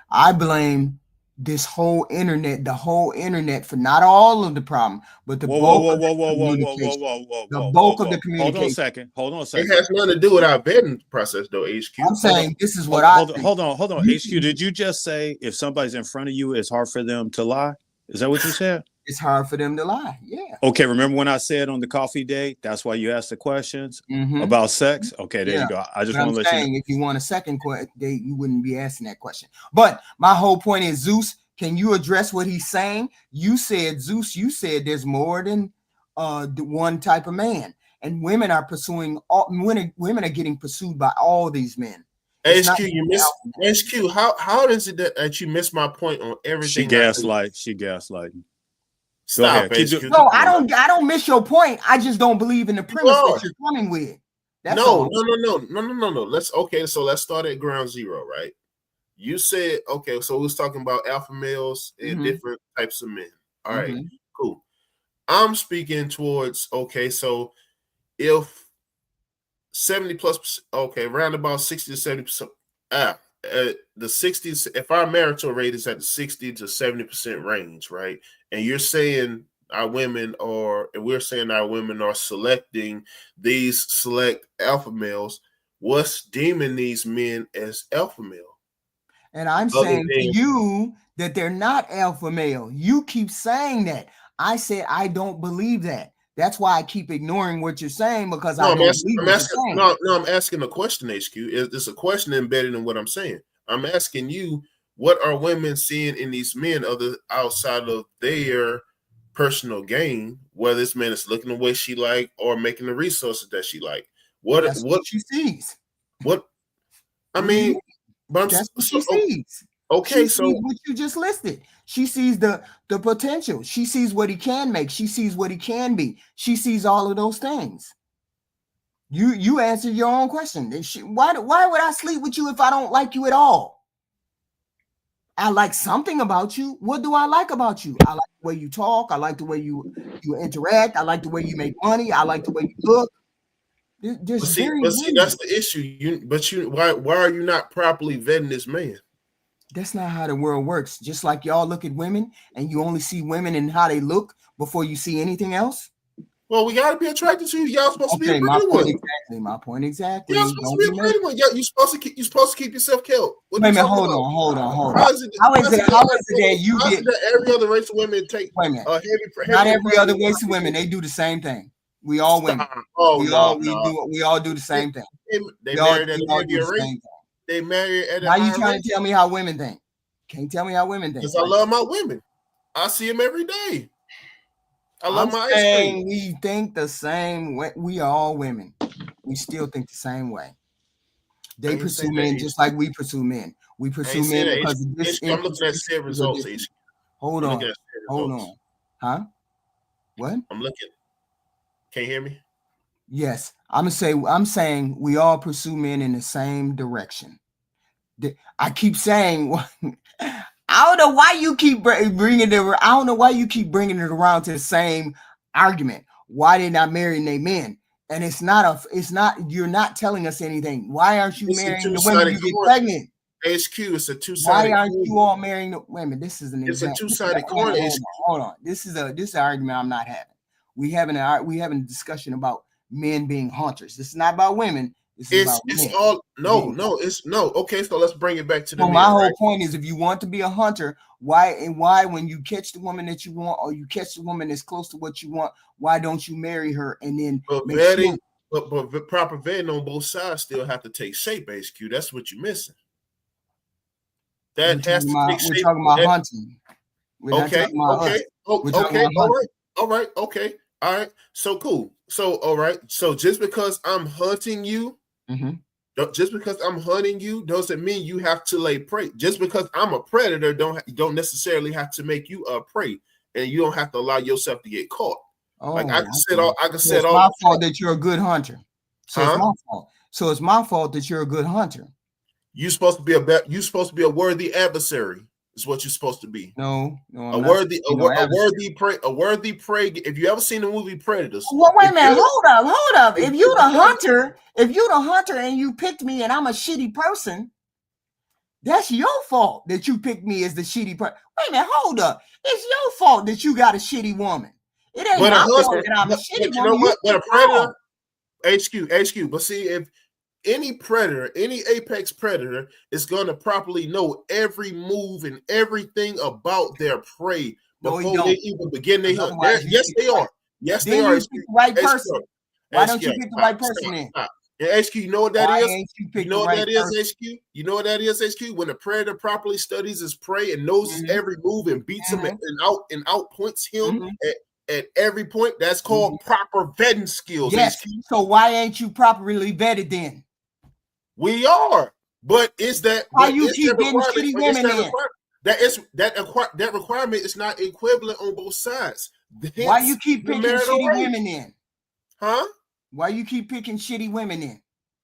I blame this whole internet, the whole internet, for not all of the problem, but the bulk of the communication. The bulk of the communication. Hold on a second. It has nothing to do with our vetting process, though, HQ. I'm saying this is what hold on. HQ, did you just say if somebody's in front of you, it's hard for them to lie? Is that what you said? It's hard for them to lie. Yeah. Okay. Remember when I said on the coffee date, that's why you asked the questions about sex? Okay, there you go. I just want to let you know. If you want a second date, you wouldn't be asking that question. But my whole point is, Zeus, can you address what he's saying? You said, Zeus, there's more than one type of man. And women are women are getting pursued by all these men. HQ, HQ, how is it that you missed my point on everything? She gaslighting. Stop, HQ. No, I don't miss your point. I just don't believe in the premise that you're coming with. No. Let's start at ground zero, right? You said, okay, so we was talking about alpha males and different types of men. All right, cool. I'm speaking towards, okay, so if 70+, okay, around about 60 to 70%, the 60s, if our marital rate is at the 60 to 70% range, right? And you're saying we're saying our women are selecting these select alpha males, what's deeming these men as alpha male? And I'm saying to you that they're not alpha male. You keep saying that. I said I don't believe that. That's why I keep ignoring what you're saying, because I don't believe what you're saying. No, I'm asking a question, HQ. It's a question embedded in what I'm saying. I'm asking you, what are women seeing in these men outside of their personal gain, whether this man is looking the way she like or making the resources that she like? What she sees? What I mean, but that's what she sees. Okay, so what you just listed. She sees the potential. She sees what he can make. She sees what he can be. She sees all of those things. You answered your own question. Why would I sleep with you if I don't like you at all? I like something about you. What do I like about you? I like the way you talk. I like the way you interact. I like the way you make money. I like the way you look. That's the issue. Why are you not properly vetting this man? That's not how the world works. Just like y'all look at women and you only see women and how they look before you see anything else. Well, we gotta be attracted to you. Y'all supposed to be a pretty one. My point exactly. Y'all supposed to be a pretty one. Yeah, you supposed to keep yourself killed. Wait a minute, hold on. How is it that you get every other race of women take a heavy not every other race of women, they do the same thing. We all women. We all do the same thing. They married at a heavier rate. They married at a higher rate. Now you trying to tell me how women think? Can't tell me how women think. Because I love my women. I see them every day. I love my ice cream. We think the same way. We are all women. We still think the same way. They pursue men just like we pursue men. We pursue men because of this. I'm looking at said results. Hold on. Huh? What? I'm looking. Can't hear me? Yes. I'm saying we all pursue men in the same direction. I keep saying I don't know why you keep bringing it. I don't know why you keep bringing it around to the same argument. Why did I marry they men? And it's not. You're not telling us anything. Why aren't you marrying the women you get pregnant? HQ, it's a two-sided. Why aren't you all marrying the women? This is an example. It's a two-sided coin. Hold on. This is an argument I'm not having. We having a discussion about men being hunters. This is not about women. Okay, so let's bring it back to the my whole point is, if you want to be a hunter, why when you catch the woman that you want, or you catch the woman that's close to what you want, why don't you marry her and then but proper vetting on both sides still have to take shape, HQ. That's what you're missing. That has to take shape. We're talking about hunting. All right. So cool. So all right. So just because I'm hunting you, just because I'm hunting you doesn't mean you have to lay prey. Just because I'm a predator don't necessarily have to make you a prey, and you don't have to allow yourself to get caught. I can say it's my fault that you're a good hunter. It's my fault. So it's my fault that you're a good hunter. You're supposed to be a worthy adversary. Is what you're supposed to be. No, a worthy prey. If you ever seen the movie Predators. Well, wait a minute. Hold up. If you the hunter and you picked me and I'm a shitty person, that's your fault that you picked me as the shitty person. Wait a minute. Hold up. It's your fault that you got a shitty woman. It ain't my fault that I'm a shitty woman. You know what? But a predator, HQ. But see, if any predator, any apex predator is going to properly know every move and everything about their prey before they even begin their hunt. Yes, they are. Yes, they are. You pick the right person. Why don't you pick the right person in? And HQ, you know what that is? You know what that is, HQ? You know what that is, HQ? When a predator properly studies his prey and knows his every move and beats him and outpoints him at every point, that's called proper vetting skills. Yes. HQ. So why ain't you properly vetted then? We are, but is that why you keep getting shitty women in? That requirement is not equivalent on both sides. Hence, why you keep picking shitty women in? Huh? Why you keep picking shitty women in?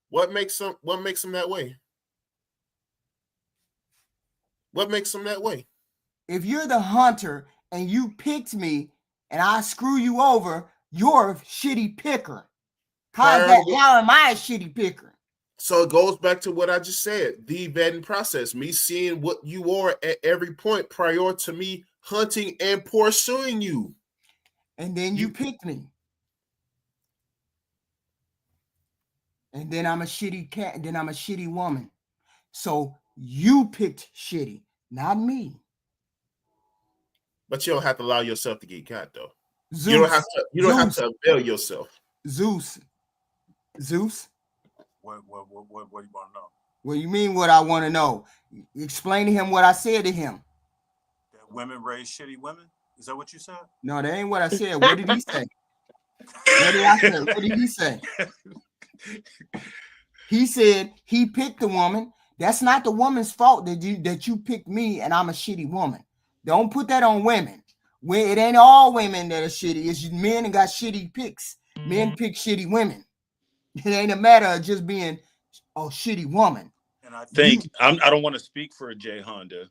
What makes them that way? What makes them that way? If you're the hunter and you picked me and I screw you over, you're a shitty picker. How am I a shitty picker? So it goes back to what I just said, the vetting process, me seeing what you are at every point prior to me hunting and pursuing you. And then you picked me. And then I'm a shitty cat, and then I'm a shitty woman. So you picked shitty, not me. But you don't have to allow yourself to get caught, though. Zeus, you don't have to avail yourself. Zeus. What do you want to know? What do you mean what I want to know? Explain to him what I said to him. That women raise shitty women? Is that what you said? No, that ain't what I said. What did he say? What did I say? What did he say? He said he picked the woman. That's not the woman's fault that you picked me and I'm a shitty woman. Don't put that on women. It ain't all women that are shitty. It's men that got shitty picks. Men pick shitty women. It ain't a matter of just being a shitty woman. And I think I don't want to speak for J Honda.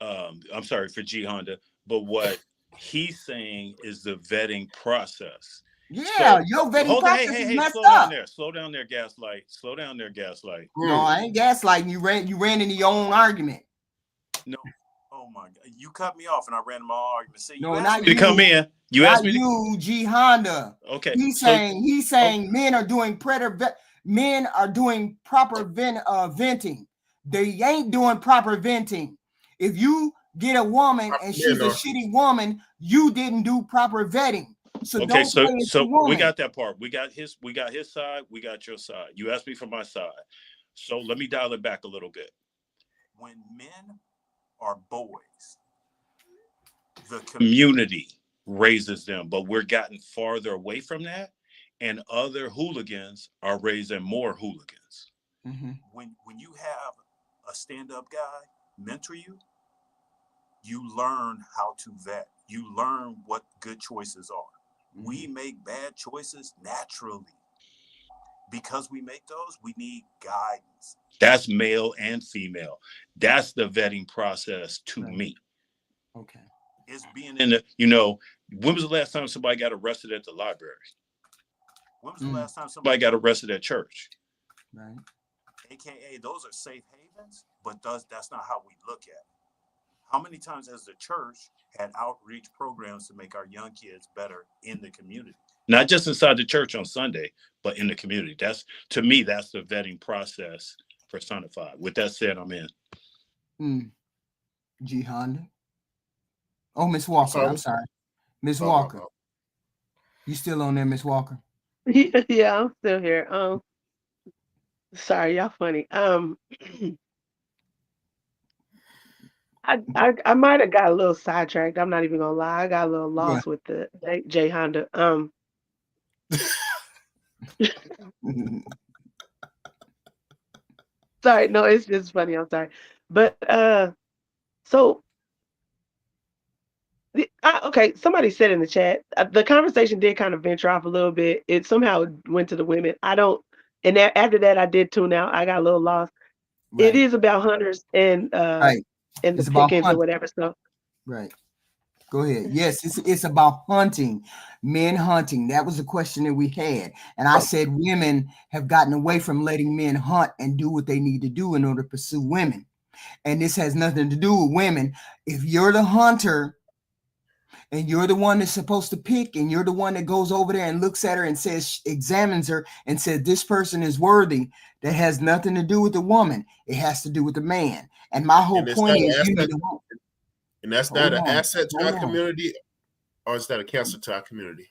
I'm sorry for G Honda, but what he's saying is the vetting process. Yeah, so, your vetting process is messed up. Slow down there, Gaslight. Slow down there, Gaslight. No, I ain't gaslighting. You ran into your own argument. No. Oh my God. You cut me off and I ran into my own argument. See, no, not you. To come in. You asked me to G Honda. Okay. He's saying men are doing men are doing proper venting. They ain't doing proper venting. If you get a woman and she's a shitty woman, you didn't do proper vetting. So okay, so we got that part. We got his side, we got your side. You asked me for my side. So let me dial it back a little bit. When men are boys, the community raises them, but we're gotten farther away from that, and other hooligans are raising more hooligans. Mm-hmm. When you have a stand-up guy mentor you, you learn how to vet. You learn what good choices are. We make bad choices naturally. Because we make those, we need guidance. That's male and female. That's the vetting process to me. Okay. It's being in the, when was the last time somebody got arrested at the library? When was the last time somebody got arrested at church? Right. AKA, those are safe havens, but that's not how we look at it. How many times has the church had outreach programs to make our young kids better in the community? Not just inside the church on Sunday, but in the community. To me, that's the vetting process personified. With that said, I'm in. G Honda. Oh, Miss Walker. I'm sorry. Miss Walker. You still on there, Miss Walker? Yeah, I'm still here. Sorry, y'all funny. I might have got a little sidetracked. I'm not even gonna lie. I got a little lost with the J Honda. Sorry, no, it's just funny. I'm sorry, but so okay. Somebody said in the chat the conversation did kind of venture off a little bit. It somehow went to the women. And after that, I did tune out. I got a little lost. Right. It is about hunters and right. And the pickings or whatever stuff. Right. Go ahead. Yes, it's about hunting, men hunting. That was the question that we had. And I said women have gotten away from letting men hunt and do what they need to do in order to pursue women. And this has nothing to do with women. If you're the hunter and you're the one that's supposed to pick and you're the one that goes over there and looks at her and examines her and says, this person is worthy, that has nothing to do with the woman. It has to do with the man. And my whole point is you need to hunt. And that's not an asset to our community, or is that a cancer to our community?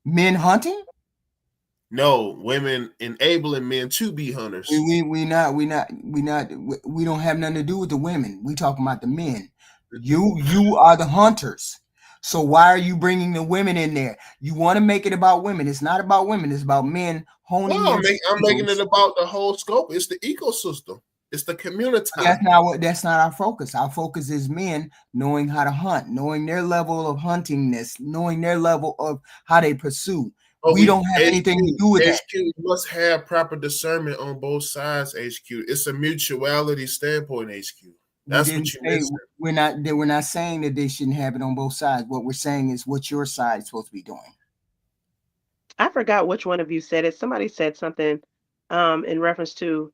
Men hunting? No, women enabling men to be hunters. We don't have nothing to do with the women. We talking about the men. You are the hunters. So why are you bringing the women in there? You want to make it about women. It's not about women. It's about men honing. Well, I'm making it about the whole scope. It's the ecosystem. It's the community. That's not our focus. Our focus is men knowing how to hunt, knowing their level of huntingness, knowing their level of how they pursue. But we don't have anything to do with that. HQ must have proper discernment on both sides. HQ. It's a mutuality standpoint. HQ. That's what you mean. We're not saying that they shouldn't have it on both sides. What we're saying is what your side is supposed to be doing. I forgot which one of you said it. Somebody said something in reference to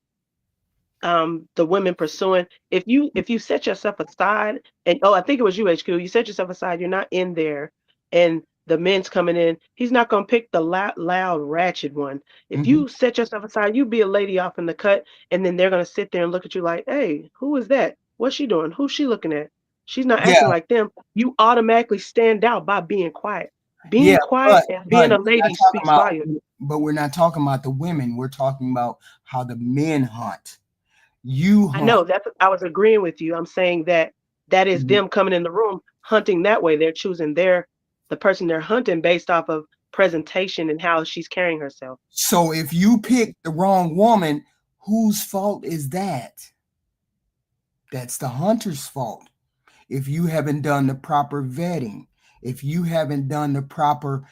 the women pursuing. If you set yourself aside, and I think it was you, HQ. You set yourself aside. You're not in there, and the men's coming in. He's not gonna pick the loud, ratchet one. If you set yourself aside, you be a lady off in the cut, and then they're gonna sit there and look at you like, "Hey, who is that? What's she doing? Who's she looking at? She's not acting like them." You automatically stand out by being quiet. Being quiet and being a lady speaks volumes. But we're not talking about the women. We're talking about how the men hunt. I know that's. I was agreeing with you. I'm saying that is them coming in the room hunting that way. They're choosing the person they're hunting based off of presentation and how she's carrying herself. So if you pick the wrong woman, whose fault is that? That's the hunter's fault. If you haven't done the proper vetting, if you haven't done the proper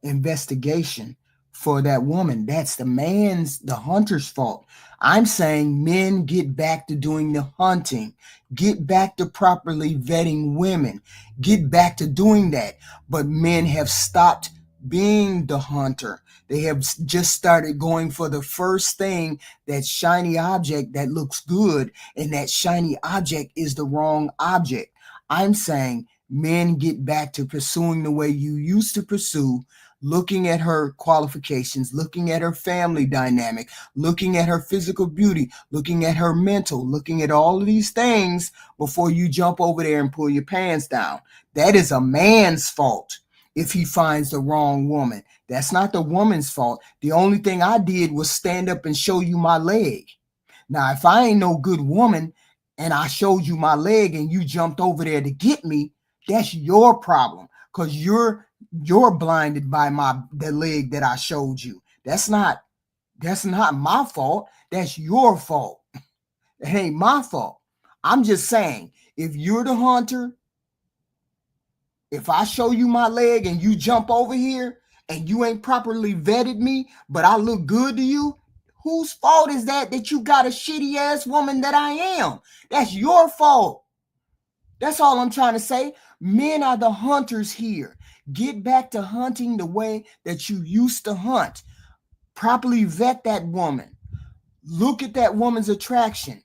investigation for that woman, that's the hunter's fault. I'm saying men get back to doing the hunting, get back to properly vetting women, get back to doing that. But men have stopped being the hunter. They have just started going for the first thing, that shiny object that looks good, and that shiny object is the wrong object. I'm saying men get back to pursuing the way you used to pursue, looking at her qualifications, looking at her family dynamic, looking at her physical beauty, looking at her mental, looking at all of these things before you jump over there and pull your pants down. That is a man's fault if he finds the wrong woman. That's not the woman's fault. The only thing I did was stand up and show you my leg. Now, if I ain't no good woman and I showed you my leg and you jumped over there to get me, that's your problem, because you're blinded by the leg that I showed you. That's not my fault. That's your fault. It ain't my fault. I'm just saying, if you're the hunter, if I show you my leg and you jump over here and you ain't properly vetted me, but I look good to you, whose fault is that you got a shitty ass woman that I am? That's your fault. That's all I'm trying to say. Men are the hunters here. Get back to hunting the way that you used to hunt. Properly vet that woman. Look at that woman's attraction.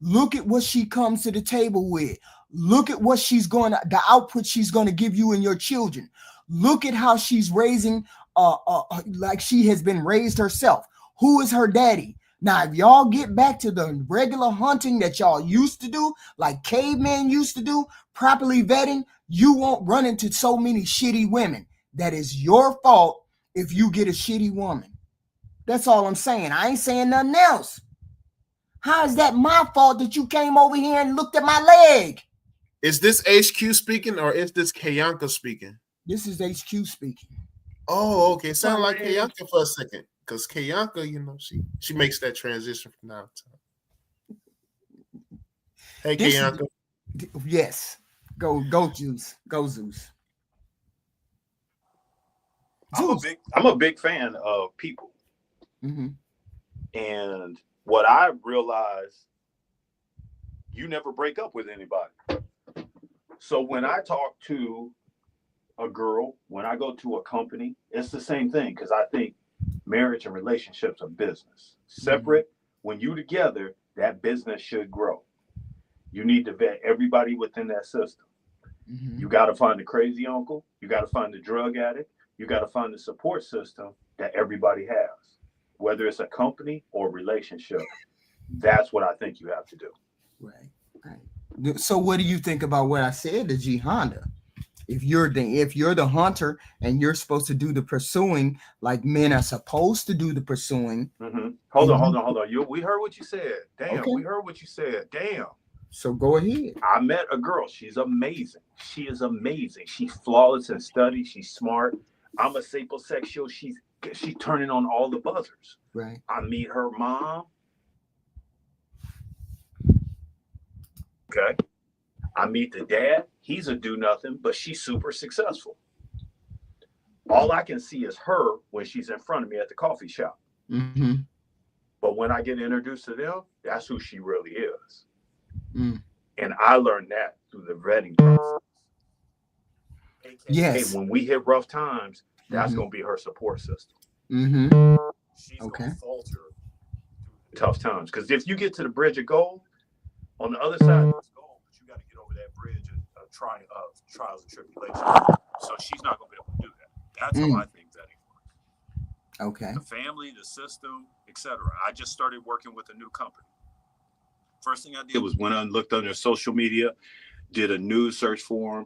Look at what she comes to the table with. Look at what the output she's going to give you and your children. Look at how she's raising, like she has been raised herself. Who is her daddy? Now, if y'all get back to the regular hunting that y'all used to do, like cavemen used to do, properly vetting, you won't run into so many shitty women. That is your fault if you get a shitty woman. That's all I'm saying. I ain't saying nothing else. How is that my fault that you came over here and looked at my leg? Is this HQ speaking or is this Kayanka speaking? This is HQ speaking. Oh, okay. Sound like Kayanka for a second. Because Kayanka, she makes that transition from now to time. Hey, Kayanka. Yes. Go Zeus. Go Zeus. I'm a big fan of people. Mm-hmm. And what I realized, you never break up with anybody. So when I talk to a girl, when I go to a company, it's the same thing, because I think marriage and relationships are business. Separate, when you together, that business should grow. You need to vet everybody within that system. Mm-hmm. You got to find the crazy uncle. You got to find the drug addict. You got to find the support system that everybody has, whether it's a company or relationship. That's what I think you have to do. Right. So what do you think about what I said to G Honda? If you're the hunter and you're supposed to do the pursuing, like men are supposed to do the pursuing. Mm-hmm. Hold on. We heard what you said. Damn, okay. We heard what you said. Damn. So go ahead. I met a girl. She's amazing. She is amazing. She's flawless in study. She's smart. I'm a sapiosexual. She's turning on all the buzzers. Right. I meet her mom. Okay. I meet the dad. He's a do-nothing, but she's super successful. All I can see is her when she's in front of me at the coffee shop. Mm-hmm. But when I get introduced to them, that's who she really is. Mm. And I learned that through the vetting process. Yes. When we hit rough times, that's going to be her support system. Mm-hmm. She's Okay. gonna falter through tough times. Because if you get to the bridge of gold, on the other side there's gold, but you got to get over that bridge of trials and tribulations. So she's not gonna be able to do that. That's how I think vetting works. Okay. The family, the system, etc. I just started working with a new company. First thing I did was went and looked on their social media, did a news search for them.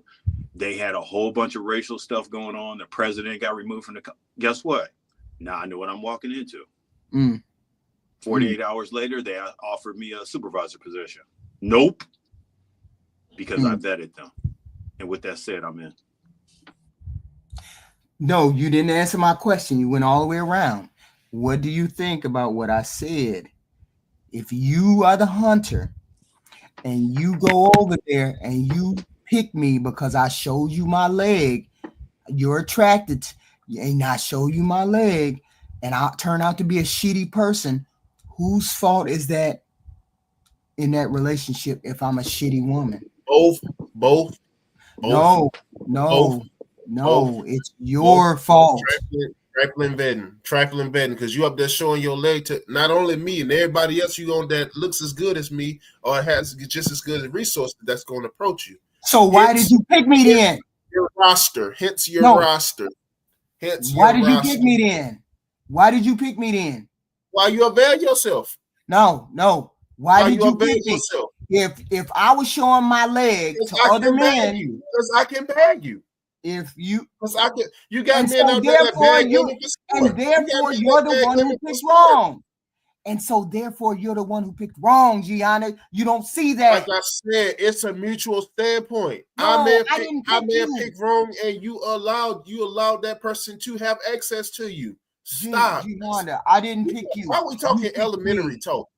They had a whole bunch of racial stuff going on. The president got removed from the guess what? Now I know what I'm walking into. 48 hours later, they offered me a supervisor position. Nope. Because I vetted them. And with that said, I'm in. No, you didn't answer my question. You went all the way around. What do you think about what I said? If you are the hunter and you go over there and you pick me because I showed you my leg, you're attracted and I show you my leg and I turn out to be a shitty person, whose fault is that in that relationship if I'm a shitty woman? Both. No, it's your fault. Trifling vetting, because you up there showing your leg to not only me and everybody else you on that looks as good as me or has just as good as resources that's going to approach you. So why did you pick me then? Your roster, hence your roster. Why did you pick me then? Why did you pick me then? Why you avail yourself? No. Why did you pick me? Yourself? If I was showing my leg to other men, because I can bag you. If you, because I can, you got men out there that bag women for sport. And therefore you're the one who picked wrong. And so therefore you're the one who picked wrong, Gianna. You don't see that. Like I said, it's a mutual standpoint. No, I may have picked wrong, and you allowed that person to have access to you. Stop, Gianna. I didn't pick you. Why are we talking elementary talk?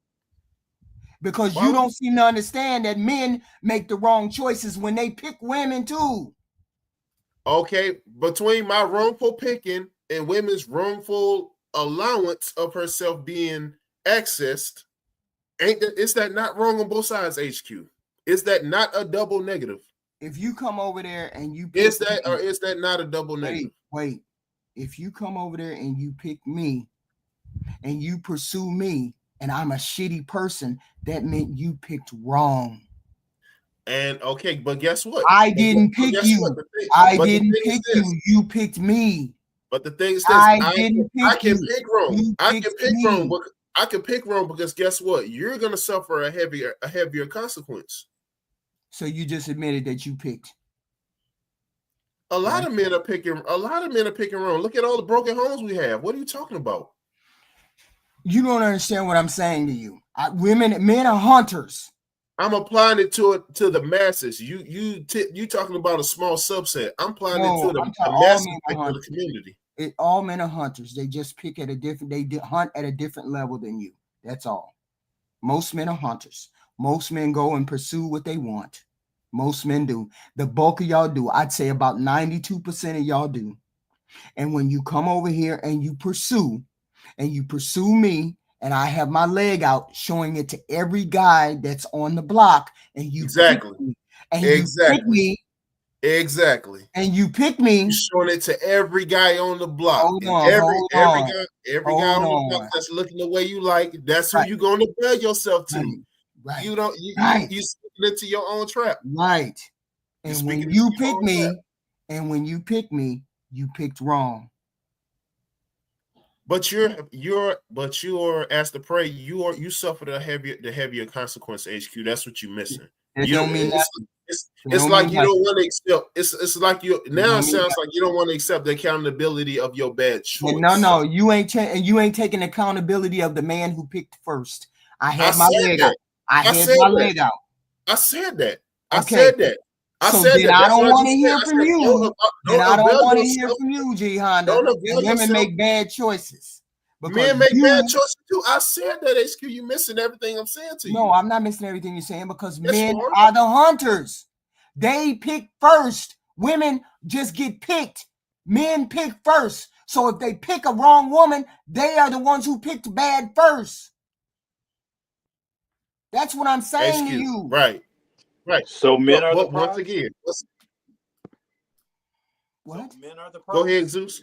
Because you don't seem to understand that men make the wrong choices when they pick women too. Okay, between my wrongful picking and women's wrongful allowance of herself being accessed, is that not wrong on both sides, HQ? Is that not a double negative? If you come over there and you pick is that not a double negative? Wait. If you come over there and you pick me and you pursue me and I'm a shitty person, that meant you picked wrong. And okay, but guess what? I didn't pick you. I didn't pick you. You picked me. But the thing is this: I can pick wrong. I can pick wrong. I can pick wrong because guess what? You're gonna suffer a heavier consequence. So you just admitted that you picked. A lot of men are picking wrong. Look at all the broken homes we have. What are you talking about? You don't understand what I'm saying to you. Men are hunters. I'm applying it to the masses. You talking about a small subset. I'm applying it to the masses of the community. All men are hunters. They just pick at a different. They hunt at a different level than you. That's all. Most men are hunters. Most men go and pursue what they want. Most men do. The bulk of y'all do. I'd say about 92% of y'all do. And when you come over here and you pursue me, and I have my leg out showing it to every guy that's on the block, and you exactly, pick me, and you pick me, exactly, and you pick me, you're showing it to every guy on the block. Every guy on the block that's looking the way you like. That's who you're going to build yourself to. Right. You don't. You slipping into your own trap. Right. And when you pick me, you picked wrong. But you're as the prey, you suffer the heavier consequence, HQ. That's what you're missing. It don't mean that. It's like you don't want to accept. It's like you now. It sounds like you don't want to accept the accountability of your bad choice. No, you ain't taking accountability of the man who picked first. I had my leg out. I had my leg out. I said that. I said that. I don't want to hear from you. Then I don't want to hear from you, G Honda. Women make bad choices. Men make bad choices too. I said that, HQ. You missing everything I'm saying to you. No, I'm not missing everything you're saying because men are the hunters. They pick first. Women just get picked. Men pick first. So if they pick a wrong woman, they are the ones who picked bad first. That's what I'm saying to you. Right. So men are the once again. What? So men are the Go ahead, Zeus.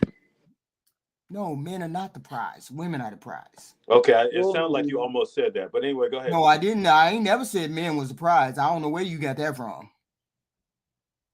No, men are not the prize. Women are the prize. Okay, it sounds like you almost said that, but anyway, go ahead. No, I didn't. I ain't never said men was the prize. I don't know where you got that from.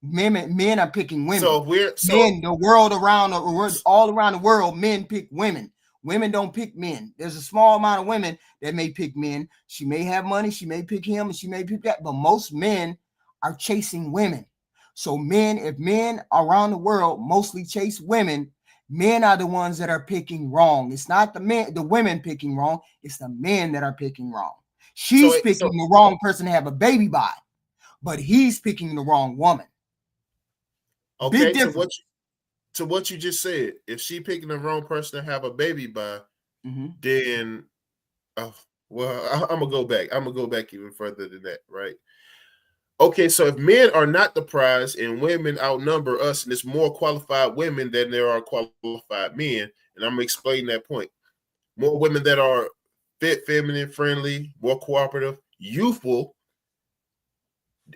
Men are picking women. So men, the world around the world, all around the world, men pick women. Women don't pick men. There's a small amount of women that may pick men. She may have money, she may pick him, and she may pick that, but most men are chasing women. So if men around the world mostly chase women, men are the ones that are picking wrong. It's not the women picking wrong, it's the men that are picking wrong. She's picking the wrong person to have a baby by, but he's picking the wrong woman. Okay, to what you just said, if she picking the wrong person to have a baby by, then well, I'm gonna go back. I'm gonna go back even further than that, right? Okay, so if men are not the prize and women outnumber us, and it's more qualified women than there are qualified men, and I'm gonna explain that point. More women that are fit, feminine, friendly, more cooperative, youthful.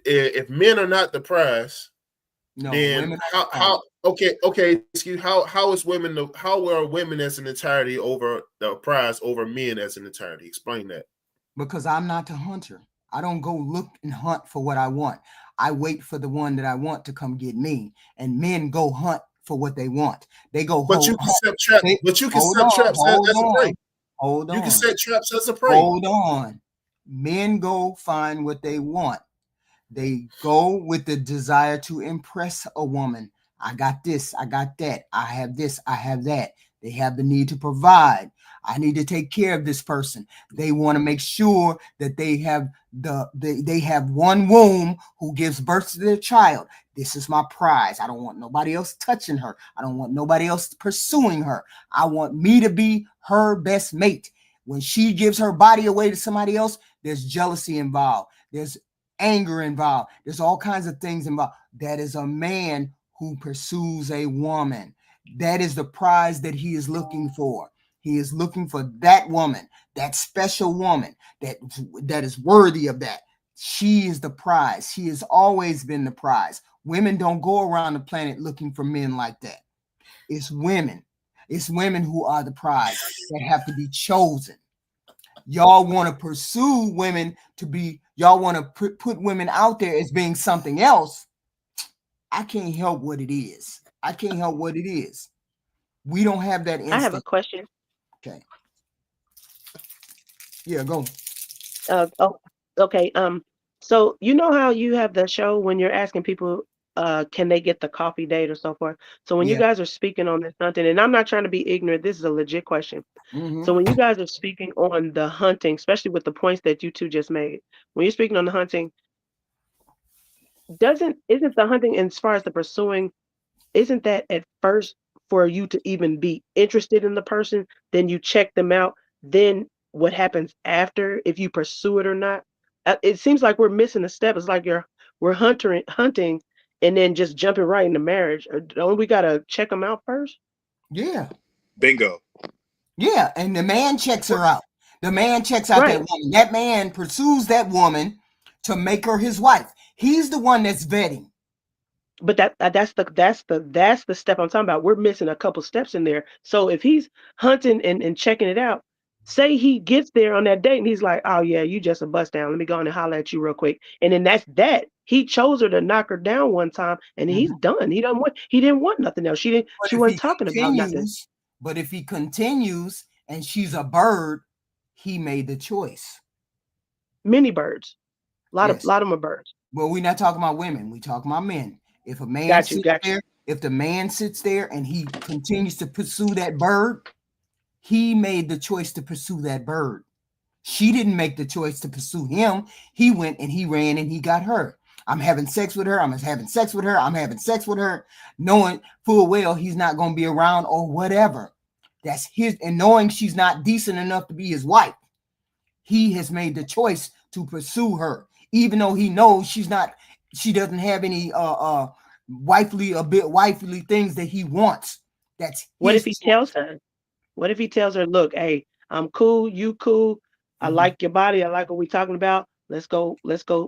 If men are not the prize, then how excuse how is women how are women as an entirety over the prize over men as an entirety? Explain that. Because I'm not the hunter. I don't go look and hunt for what I want. I wait for the one that I want to come get me. And men go hunt for what they want. They go. But you can set traps. But you can set traps as a prey. Hold on. You can set traps as a prey. Hold on. Men go find what they want. They go with the desire to impress a woman. I got this. I got that. I have this. I have that. They have the need to provide. I need to take care of this person. They want to make sure that they have they have one womb who gives birth to their child. This is my prize. I don't want nobody else touching her. I don't want nobody else pursuing her. I want me to be her best mate. When she gives her body away to somebody else, there's jealousy involved. There's anger involved. There's all kinds of things involved. That is a man who pursues a woman. That is the prize that he is looking for. He is looking for that woman, that special woman that is worthy of that. She is the prize. She has always been the prize. Women don't go around the planet looking for men like that. It's women. It's women who are the prize that have to be chosen. Y'all want to pursue women to be, y'all want to put women out there as being something else. I can't help what it is. I can't help what it is. We don't have that instinct. I have a question. Okay. Yeah, go. Okay. So you know how you have the show when you're asking people, can they get the coffee date or so forth? So when you guys are speaking on this hunting, and I'm not trying to be ignorant, this is a legit question. So when you guys are speaking on the hunting, especially with the points that you two just made, when you're speaking on the hunting, isn't the hunting as far as the pursuing, isn't that at first for you to even be interested in the person, then you check them out, then what happens after, if you pursue it or not? It seems like we're missing a step. It's like we're hunting and then just jumping right into marriage. Don't we gotta check them out first? Yeah. Bingo. Yeah, and the man checks her out. The man checks out that woman. That man pursues that woman to make her his wife. He's the one that's vetting. But that's the step I'm talking about. We're missing a couple steps in there. So if he's hunting and checking it out, say he gets there on that date and he's like, oh yeah, you just a bust down. Let me go on and holler at you real quick. And then that's that. He chose her to knock her down one time and he's done. He didn't want nothing else. She wasn't talking about nothing. But if he continues and she's a bird, he made the choice. Many birds. A lot of them are birds. Well, we're not talking about women. We're talking about men. If a man sits there, if the man sits there and he continues to pursue that bird, he made the choice to pursue that bird. She didn't make the choice to pursue him. He went and he ran and he got her. I'm having sex with her. I'm having sex with her. I'm having sex with her, knowing full well he's not going to be around or whatever. That's his, and knowing she's not decent enough to be his wife. He has made the choice to pursue her, even though he knows she doesn't have any wifely things that he wants. That's what if he tells her? What if he tells her, look, hey, I'm cool, you cool. I like your body. I like what we're talking about. Let's go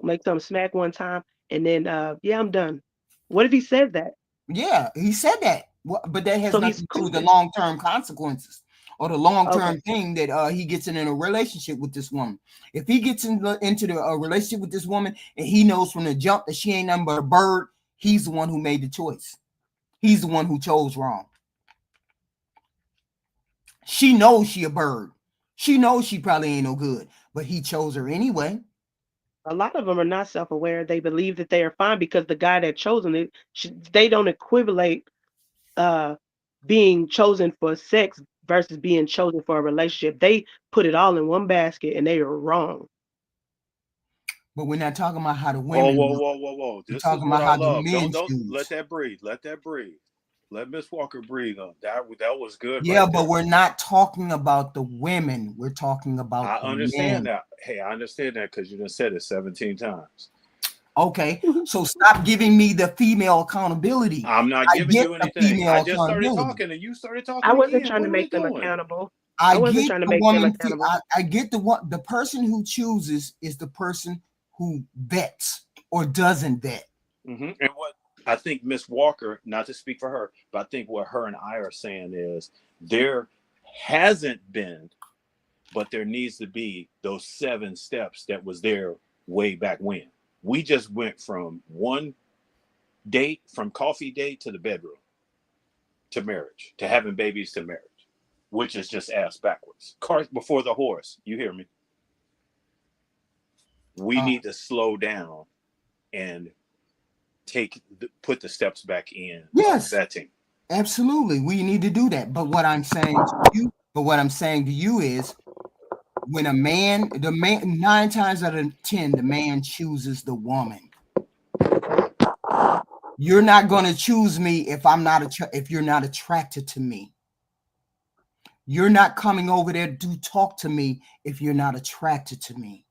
make some smack one time. And then I'm done. What if he says that? Yeah, he said that. Well, but that has So nothing he's to do with the stupid. long-term consequences or the long-term Okay. thing that he gets in a relationship with this woman. If he gets into the relationship with this woman and he knows from the jump that she ain't nothing but a bird, he's the one who made the choice. He's the one who chose wrong. She knows she a bird. She knows she probably ain't no good, but he chose her anyway. A lot of them are not self-aware. They believe that they are fine because the guy that chosen it, they don't equivalate being chosen for sex versus being chosen for a relationship. They put it all in one basket and they are wrong. But we're not talking about how the Oh, women. whoa. We're This is talking what about I how the love. men Don't choose. let that breathe. Let that breathe. Let Miss Walker breathe on that. That was good. Yeah, right but there. we're not talking about the women. We're talking about I the understand men. that. Hey, I understand that because you done said it 17 times. Okay, so stop giving me the female accountability. I'm not giving you anything. I just started talking and you started talking I wasn't again. trying What to are we make them doing? accountable. I wasn't get trying to the make them woman. accountable. I get the person who chooses is the person who vets or doesn't vet. Mm-hmm. And what I think Miss Walker, not to speak for her, but I think what her and I are saying is there hasn't been, but there needs to be those 7 steps that was there way back when. We just went from one date, from coffee date to the bedroom, to marriage, to having babies, to marriage, which is just ass backwards. Cart before the horse. You hear me? We need to slow down and put the steps back in. Yes, Vetting. absolutely. We need to do that. But what I'm saying to you is when the man 9 times out of 10, the man chooses the woman. You're not going to choose me if if you're not attracted to me. You're not coming over there to talk to me if you're not attracted to me.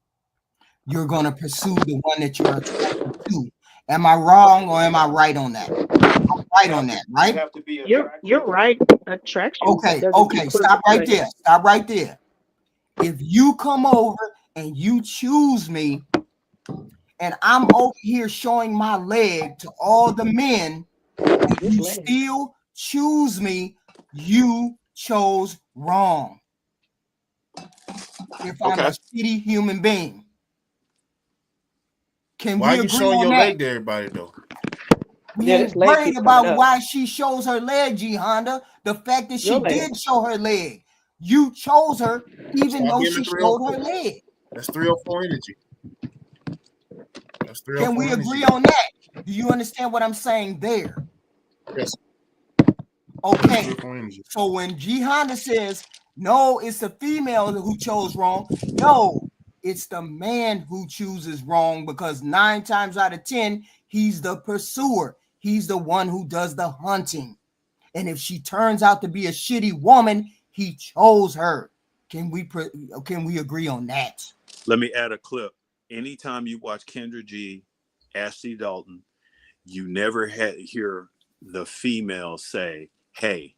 You're going to pursue the one that you're attracted to. Am I wrong or am I right on that? I'm right on that, right? You have to be attracted. You're right. Attraction. Okay. Stop right there. Stop right there. If you come over and you choose me, and I'm over here showing my leg to all the men, and you still choose me, you chose wrong. If I'm a shitty human being. Can why we you agree showing on your that? leg to everybody though? We ain't worried about why she shows her leg, G Honda. The fact that she did show her leg. You chose her even though she showed her leg. That's 304 energy. That's 304 Can we agree on that? Do you understand what I'm saying there? Yes. Okay. So when G Honda says, no, it's the female who chose wrong. No, it's the man who chooses wrong because 9 times out of 10, he's the pursuer. He's the one who does the hunting. And if she turns out to be a shitty woman, he chose her. Can we agree on that? Let me add a clip. Anytime you watch Kendra G, Ashley Dalton, you never hear the female say, hey,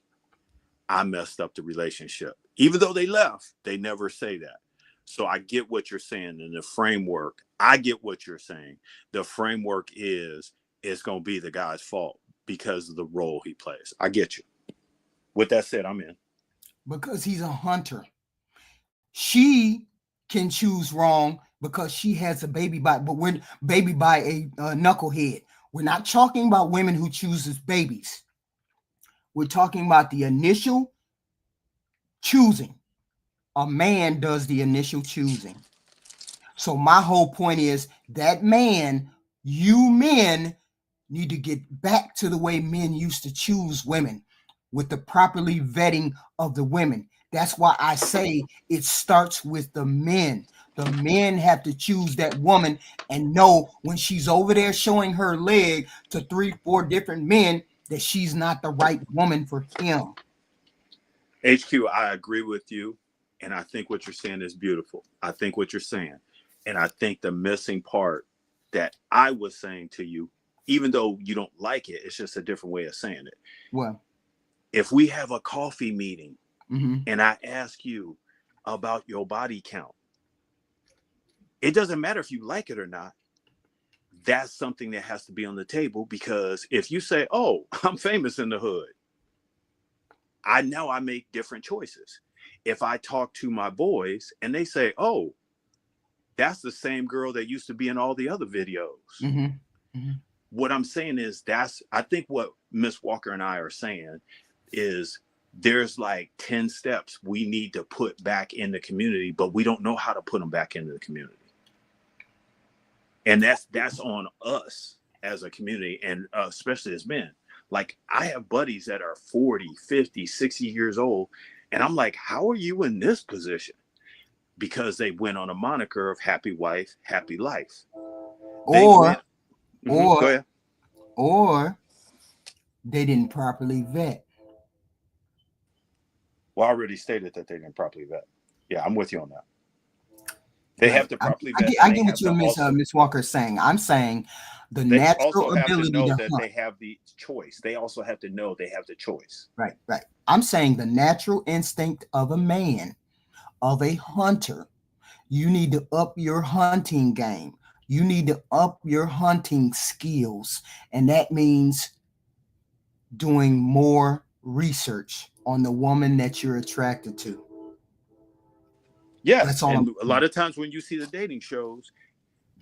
I messed up the relationship. Even though they left, they never say that. So I get what you're saying in the framework. I get what you're saying. The framework is it's going to be the guy's fault because of the role he plays. I get you. With that said, I'm in. Because he's a hunter. She can choose wrong because she has a baby by, but we're baby by a knucklehead. We're not talking about women who chooses babies. We're talking about the initial choosing. A man does the initial choosing. So my whole point is that man, you men need to get back to the way men used to choose women with the properly vetting of the women. That's why I say it starts with the men. The men have to choose that woman and know when she's over there showing her leg to 3-4 different men that she's not the right woman for him. HQ, I agree with you. And I think what you're saying is beautiful. I think what you're saying. And I think the missing part that I was saying to you, even though you don't like it, it's just a different way of saying it. Well, if we have a coffee meeting and I ask you about your body count, it doesn't matter if you like it or not. That's something that has to be on the table, because if you say, oh, I'm famous in the hood, I make different choices. If I talk to my boys and they say, oh, that's the same girl that used to be in all the other videos. Mm-hmm. Mm-hmm. What I'm saying is I think what Miss Walker and I are saying is there's like 10 steps we need to put back in the community, but we don't know how to put them back into the community. And that's on us as a community, and especially as men. Like, I have buddies that are 40, 50, 60 years old, and I'm like, how are you in this position? Because they went on a moniker of happy wife, happy life. Or they didn't properly vet. Well, I already stated that they didn't properly vet. Yeah, I'm with you on that. They have to properly vet. I get what you and Miss Walker is saying. I'm saying the natural ability to know that they have the choice. They also have to know they have the choice. Right. I'm saying the natural instinct of a man, of a hunter. You need to up your hunting game. You need to up your hunting skills. And that means doing more research on the woman that you're attracted to. Yes, and a lot of times when you see the dating shows,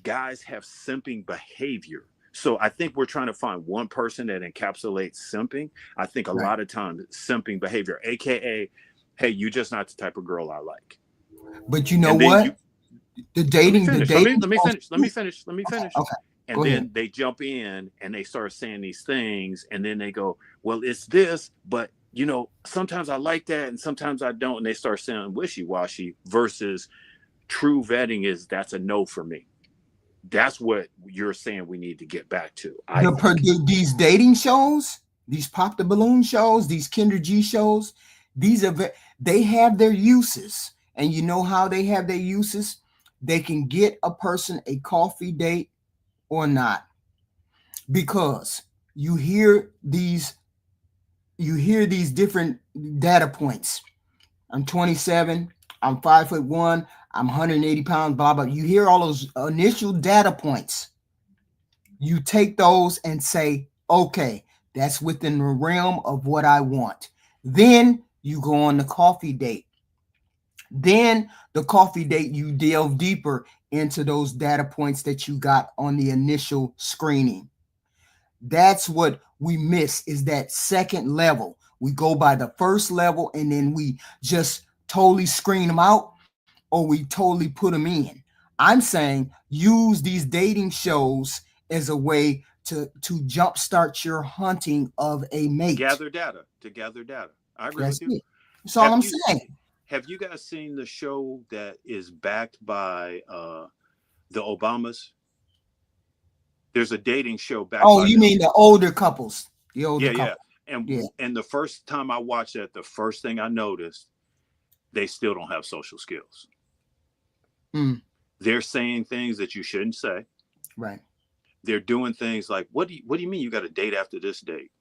guys have simping behavior. So I think we're trying to find one person that encapsulates simping. I think a lot of times simping behavior, aka, hey, you're just not the type of girl I like. But you know what? Let me finish. Okay. And then they jump in and they start saying these things, and then they go, well, it's this, but you know, sometimes I like that and sometimes I don't. And they start saying wishy-washy versus true vetting is that's a no for me. That's what you're saying we need to get back to. These dating shows, these Pop the Balloon shows, these Kinder G shows, they have their uses. And you know how they have their uses? They can get a person a coffee date or not. Because you hear these different data points. I'm 27, I'm 5'1", I'm 180 pounds, blah, blah. You hear all those initial data points. You take those and say, okay, that's within the realm of what I want. Then you go on the coffee date. Then the coffee date, you delve deeper into those data points that you got on the initial screening. That's what we miss, is that second level. We go by the first level and then we just totally screen them out, or we totally put them in. I'm saying use these dating shows as a way to jumpstart your hunting of a mate. To gather data. I agree with you. That's all I'm saying. Have you guys seen the show that is backed by the Obamas? There's a dating show back. Oh, you mean the older couples? The older couple. And the first time I watched that, the first thing I noticed, they still don't have social skills. They're saying things that you shouldn't say. Right. They're doing things like, what do you mean you got a date after this date?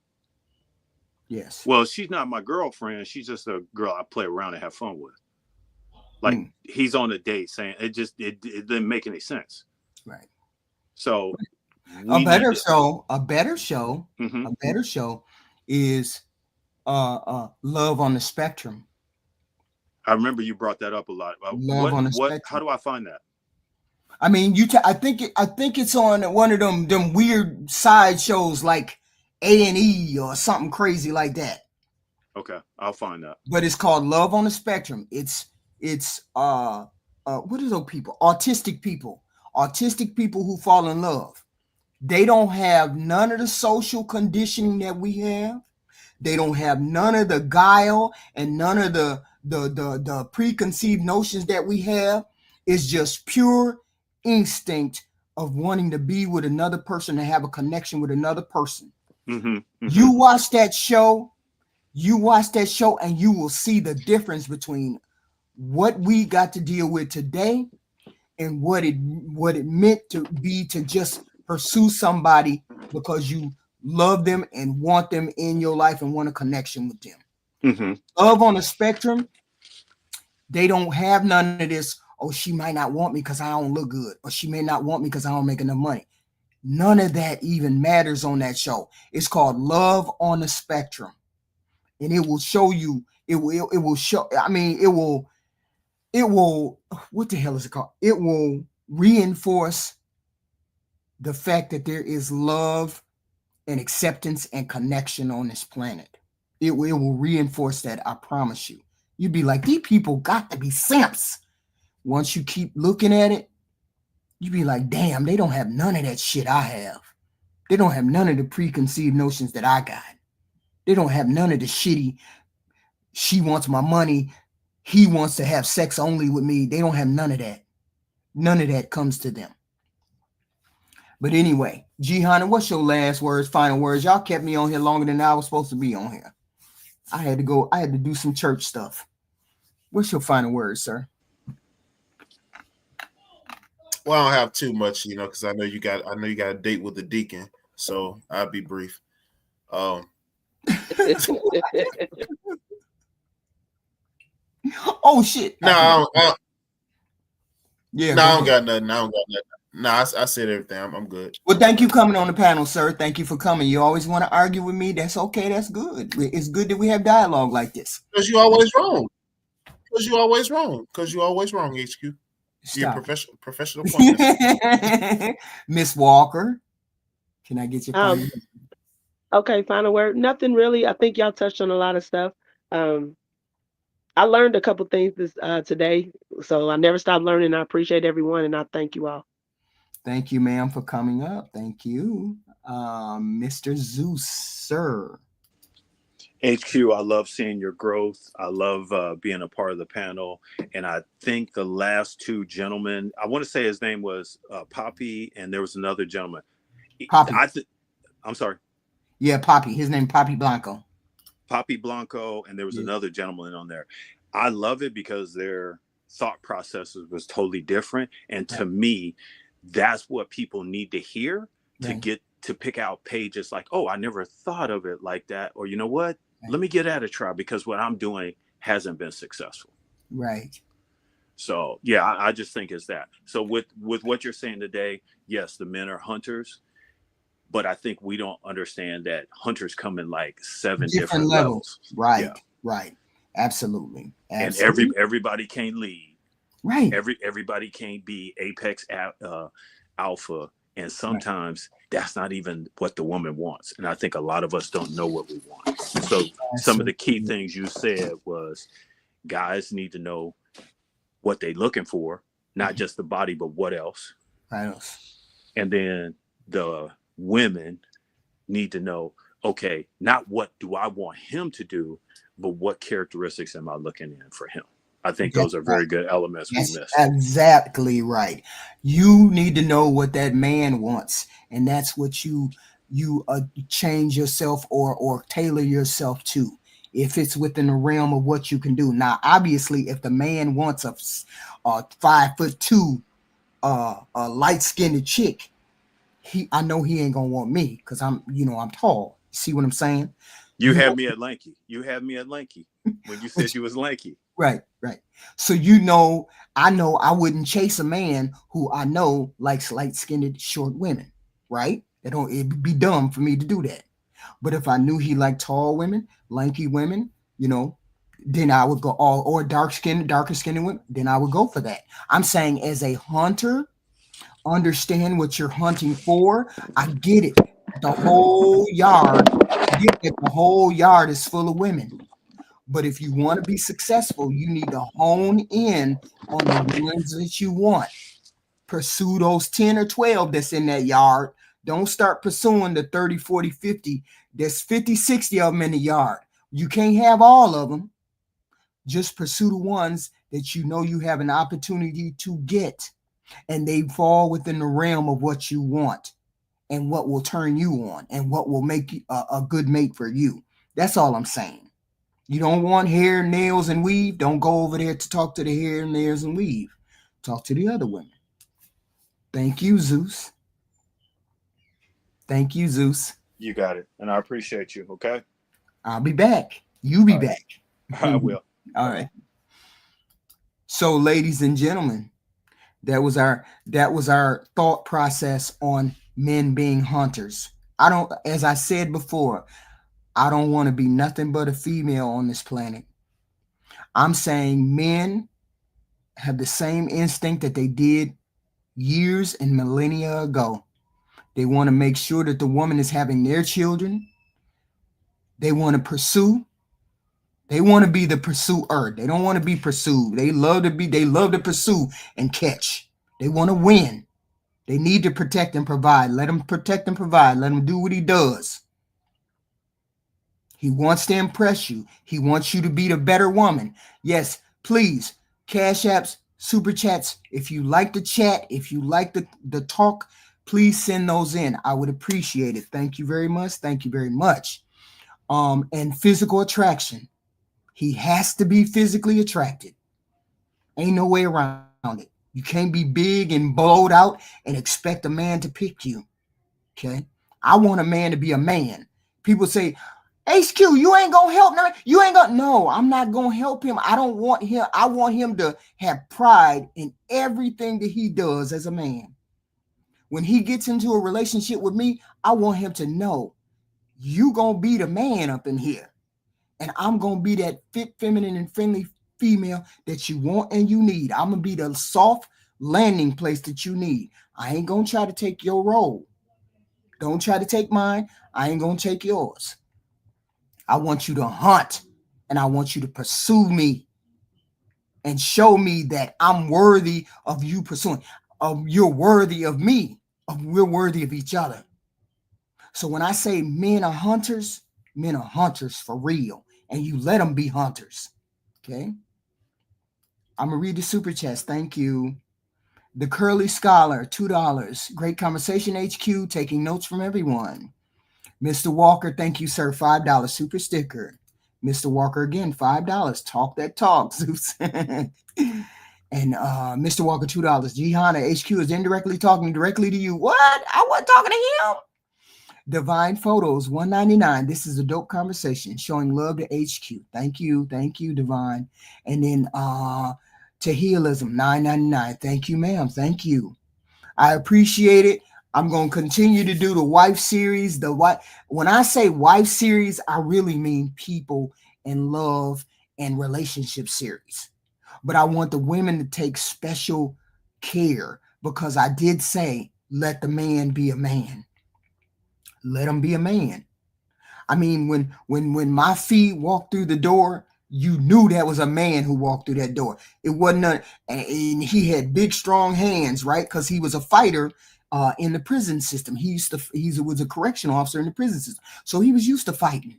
Yes. Well, she's not my girlfriend. She's just a girl I play around and have fun with. Like he's on a date saying it didn't make any sense. Right. So a better show is Love on the Spectrum. I remember you brought that up a lot. Love on the Spectrum. How do I find that? I mean, I think it's on one of them weird side shows like A&E or something crazy like that. Okay, I'll find that. But it's called Love on the Spectrum. It's what are those people? Autistic people who fall in love. They don't have none of the social conditioning that we have. They don't have none of the guile and none of the preconceived notions that we have. It's just pure instinct of wanting to be with another person and have a connection with another person. You watch that show and you will see the difference between what we got to deal with today and what it meant to be to just pursue somebody because you love them and want them in your life and want a connection with them. Love on the Spectrum, they don't have none of this. Oh, she might not want me because I don't look good, or she may not want me because I don't make enough money. None of that even matters on that show. It's called Love on the Spectrum. and it will show you. It will show. I mean, it will. What the hell is it called? It will reinforce the fact that there is love and acceptance and connection on this planet. It will reinforce that. I promise you. You'd be like, these people got to be simps. Once you keep looking at it, you'd be like, damn, they don't have none of that shit I have. They don't have none of the preconceived notions that I got. They don't have none of the shitty, she wants my money, he wants to have sex only with me. They don't have none of that. None of that comes to them. But anyway, G-Hunter, what's your last words, final words? Y'all kept me on here longer than I was supposed to be on here. I had to do some church stuff. What's your final words, sir? Well, I don't have too much, because I know you got a date with the deacon, so I'll be brief. Oh shit! No, I don't got nothing. No, I said everything. I'm good. Well, thank you for coming on the panel, sir. Thank you for coming. You always want to argue with me. That's okay. That's good. It's good that we have dialogue like this. Because you always wrong. HQ. You're professional. Miss Walker, can I get your final word? Okay, final word. Nothing really. I think y'all touched on a lot of stuff. I learned a couple things today, so I never stop learning. I appreciate everyone, and I thank you all. Thank you, ma'am, for coming up. Thank you, Mr. Zeus, sir. HQ, I love seeing your growth. I love being a part of the panel. And I think the last two gentlemen, I want to say his name was Poppy, and there was another gentleman. Poppy. I'm sorry. Yeah, Poppy. His name Poppy Blanco. Poppy Blanco, and there was another gentleman on there. I love it because their thought processes was totally different. And to me, that's what people need to hear to get to pick out pages like, oh, I never thought of it like that. Or you know what? Let me get at a try because what I'm doing hasn't been successful. Right. So, yeah, I just think it's that. So with what you're saying today, yes, the men are hunters, but I think we don't understand that hunters come in like seven different levels. Right. Yeah. Right. Absolutely. And everybody can't lead. Right. Everybody can't be apex alpha. And sometimes that's not even what the woman wants. And I think a lot of us don't know what we want. So some of the key things you said was guys need to know what they're looking for, not just the body, but what else. And then the women need to know, okay, not what do I want him to do, but what characteristics am I looking in for him? I think those are very good elements we missed. Exactly right. You need to know what that man wants, and that's what you change yourself or tailor yourself to. If it's within the realm of what you can do. Now, obviously, if the man wants a 5'2", a light-skinned chick, I know he ain't gonna want me because I'm tall. See what I'm saying? You had me at lanky. When you said you was lanky. Right. So I know I wouldn't chase a man who I know likes light-skinned short women, right? It'd be dumb for me to do that. But if I knew he liked tall women, lanky women, then I would go or darker skinned women, then I would go for that. I'm saying as a hunter, understand what you're hunting for. I get it. The whole yard is full of women. But if you want to be successful, you need to hone in on the ones that you want. Pursue those 10 or 12 that's in that yard. Don't start pursuing the 30, 40, 50. There's 50, 60 of them in the yard. You can't have all of them. Just pursue the ones that you know you have an opportunity to get. And they fall within the realm of what you want and what will turn you on and what will make you a good mate for you. That's all I'm saying. You don't want hair, nails, and weave. Don't go over there to talk to the hair, nails, and weave. Talk to the other women. Thank you, Zeus. You got it. And I appreciate you, okay? I'll be back. You be back. I will. All right. So, ladies and gentlemen, that was our thought process on men being hunters. As I said before, I don't want to be nothing but a female on this planet. I'm saying men have the same instinct that they did years and millennia ago. They want to make sure that the woman is having their children. They want to pursue. They want to be the pursuer. They don't want to be pursued. They love to pursue and catch. They want to win. They need to protect and provide. Let him protect and provide. Let him do what he does. He wants to impress you. He wants you to be the better woman. Yes, please, Cash Apps, Super Chats. If you like the chat, if you like the talk, please send those in. I would appreciate it. Thank you very much. Thank you very much. And physical attraction. He has to be physically attracted. Ain't no way around it. You can't be big and blowed out and expect a man to pick you. Okay? I want a man to be a man. People say, HQ, you ain't gonna help him. You ain't gonna. No, I'm not gonna help him. I don't want him. I want him to have pride in everything that he does as a man. When he gets into a relationship with me, I want him to know you gonna be the man up in here. And I'm gonna be that fit, feminine, and friendly female that you want and you need. I'm gonna be the soft landing place that you need. I ain't gonna try to take your role. Don't try to take mine. I ain't gonna take yours. I want you to hunt and I want you to pursue me and show me that I'm worthy of you pursuing. You're worthy of me. We're worthy of each other. So when I say men are hunters for real. And you let them be hunters. Okay? I'm going to read the super chats. Thank you. The Curly Scholar, $2. Great conversation, HQ. Taking notes from everyone. Mr. Walker, thank you, sir. $5 super sticker. Mr. Walker again, $5. Talk that talk, Zeus. And Mr. Walker, $2. Gihanna, HQ is indirectly talking directly to you. What? I wasn't talking to him. Divine Photos, $1.99. This is a dope conversation showing love to HQ. Thank you, Divine. And then Tahilism, $9.99. Thank you, ma'am. Thank you. I appreciate it. I'm going to continue to do the wife series. When I say wife series, I really mean people and love and relationship series. But I want the women to take special care because I did say, let the man be a man. Let him be a man. I mean, when my feet walked through the door, you knew that was a man who walked through that door. It wasn't and he had big, strong hands, right? Because he was a fighter in the prison system. He was a correctional officer in the prison system. So he was used to fighting.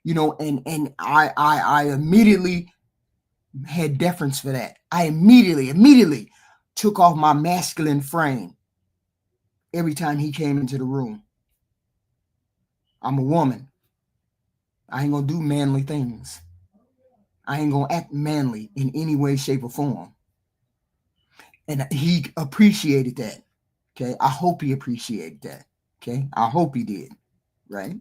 You know, and I immediately had deference for that. I immediately took off my masculine frame every time he came into the room. I'm a woman. I ain't gonna do manly things. I ain't gonna act manly in any way, shape, or form. And he appreciated that. Okay. I hope he appreciated that. Okay. I hope he did. Right.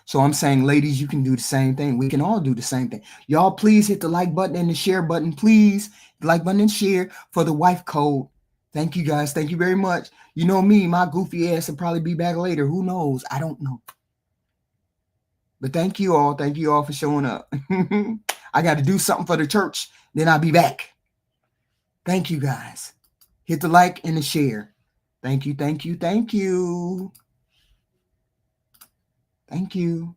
So I'm saying, ladies, you can do the same thing. We can all do the same thing. Y'all, please hit the like button and the share button. Please, the like button and share for the wife code. Thank you, guys. Thank you very much. You know me, my goofy ass will probably be back later. Who knows? I don't know. But thank you all. Thank you all for showing up. I got to do something for the church. Then I'll be back. Thank you, guys. Hit the like and the share. Thank you. Thank you. Thank you. Thank you.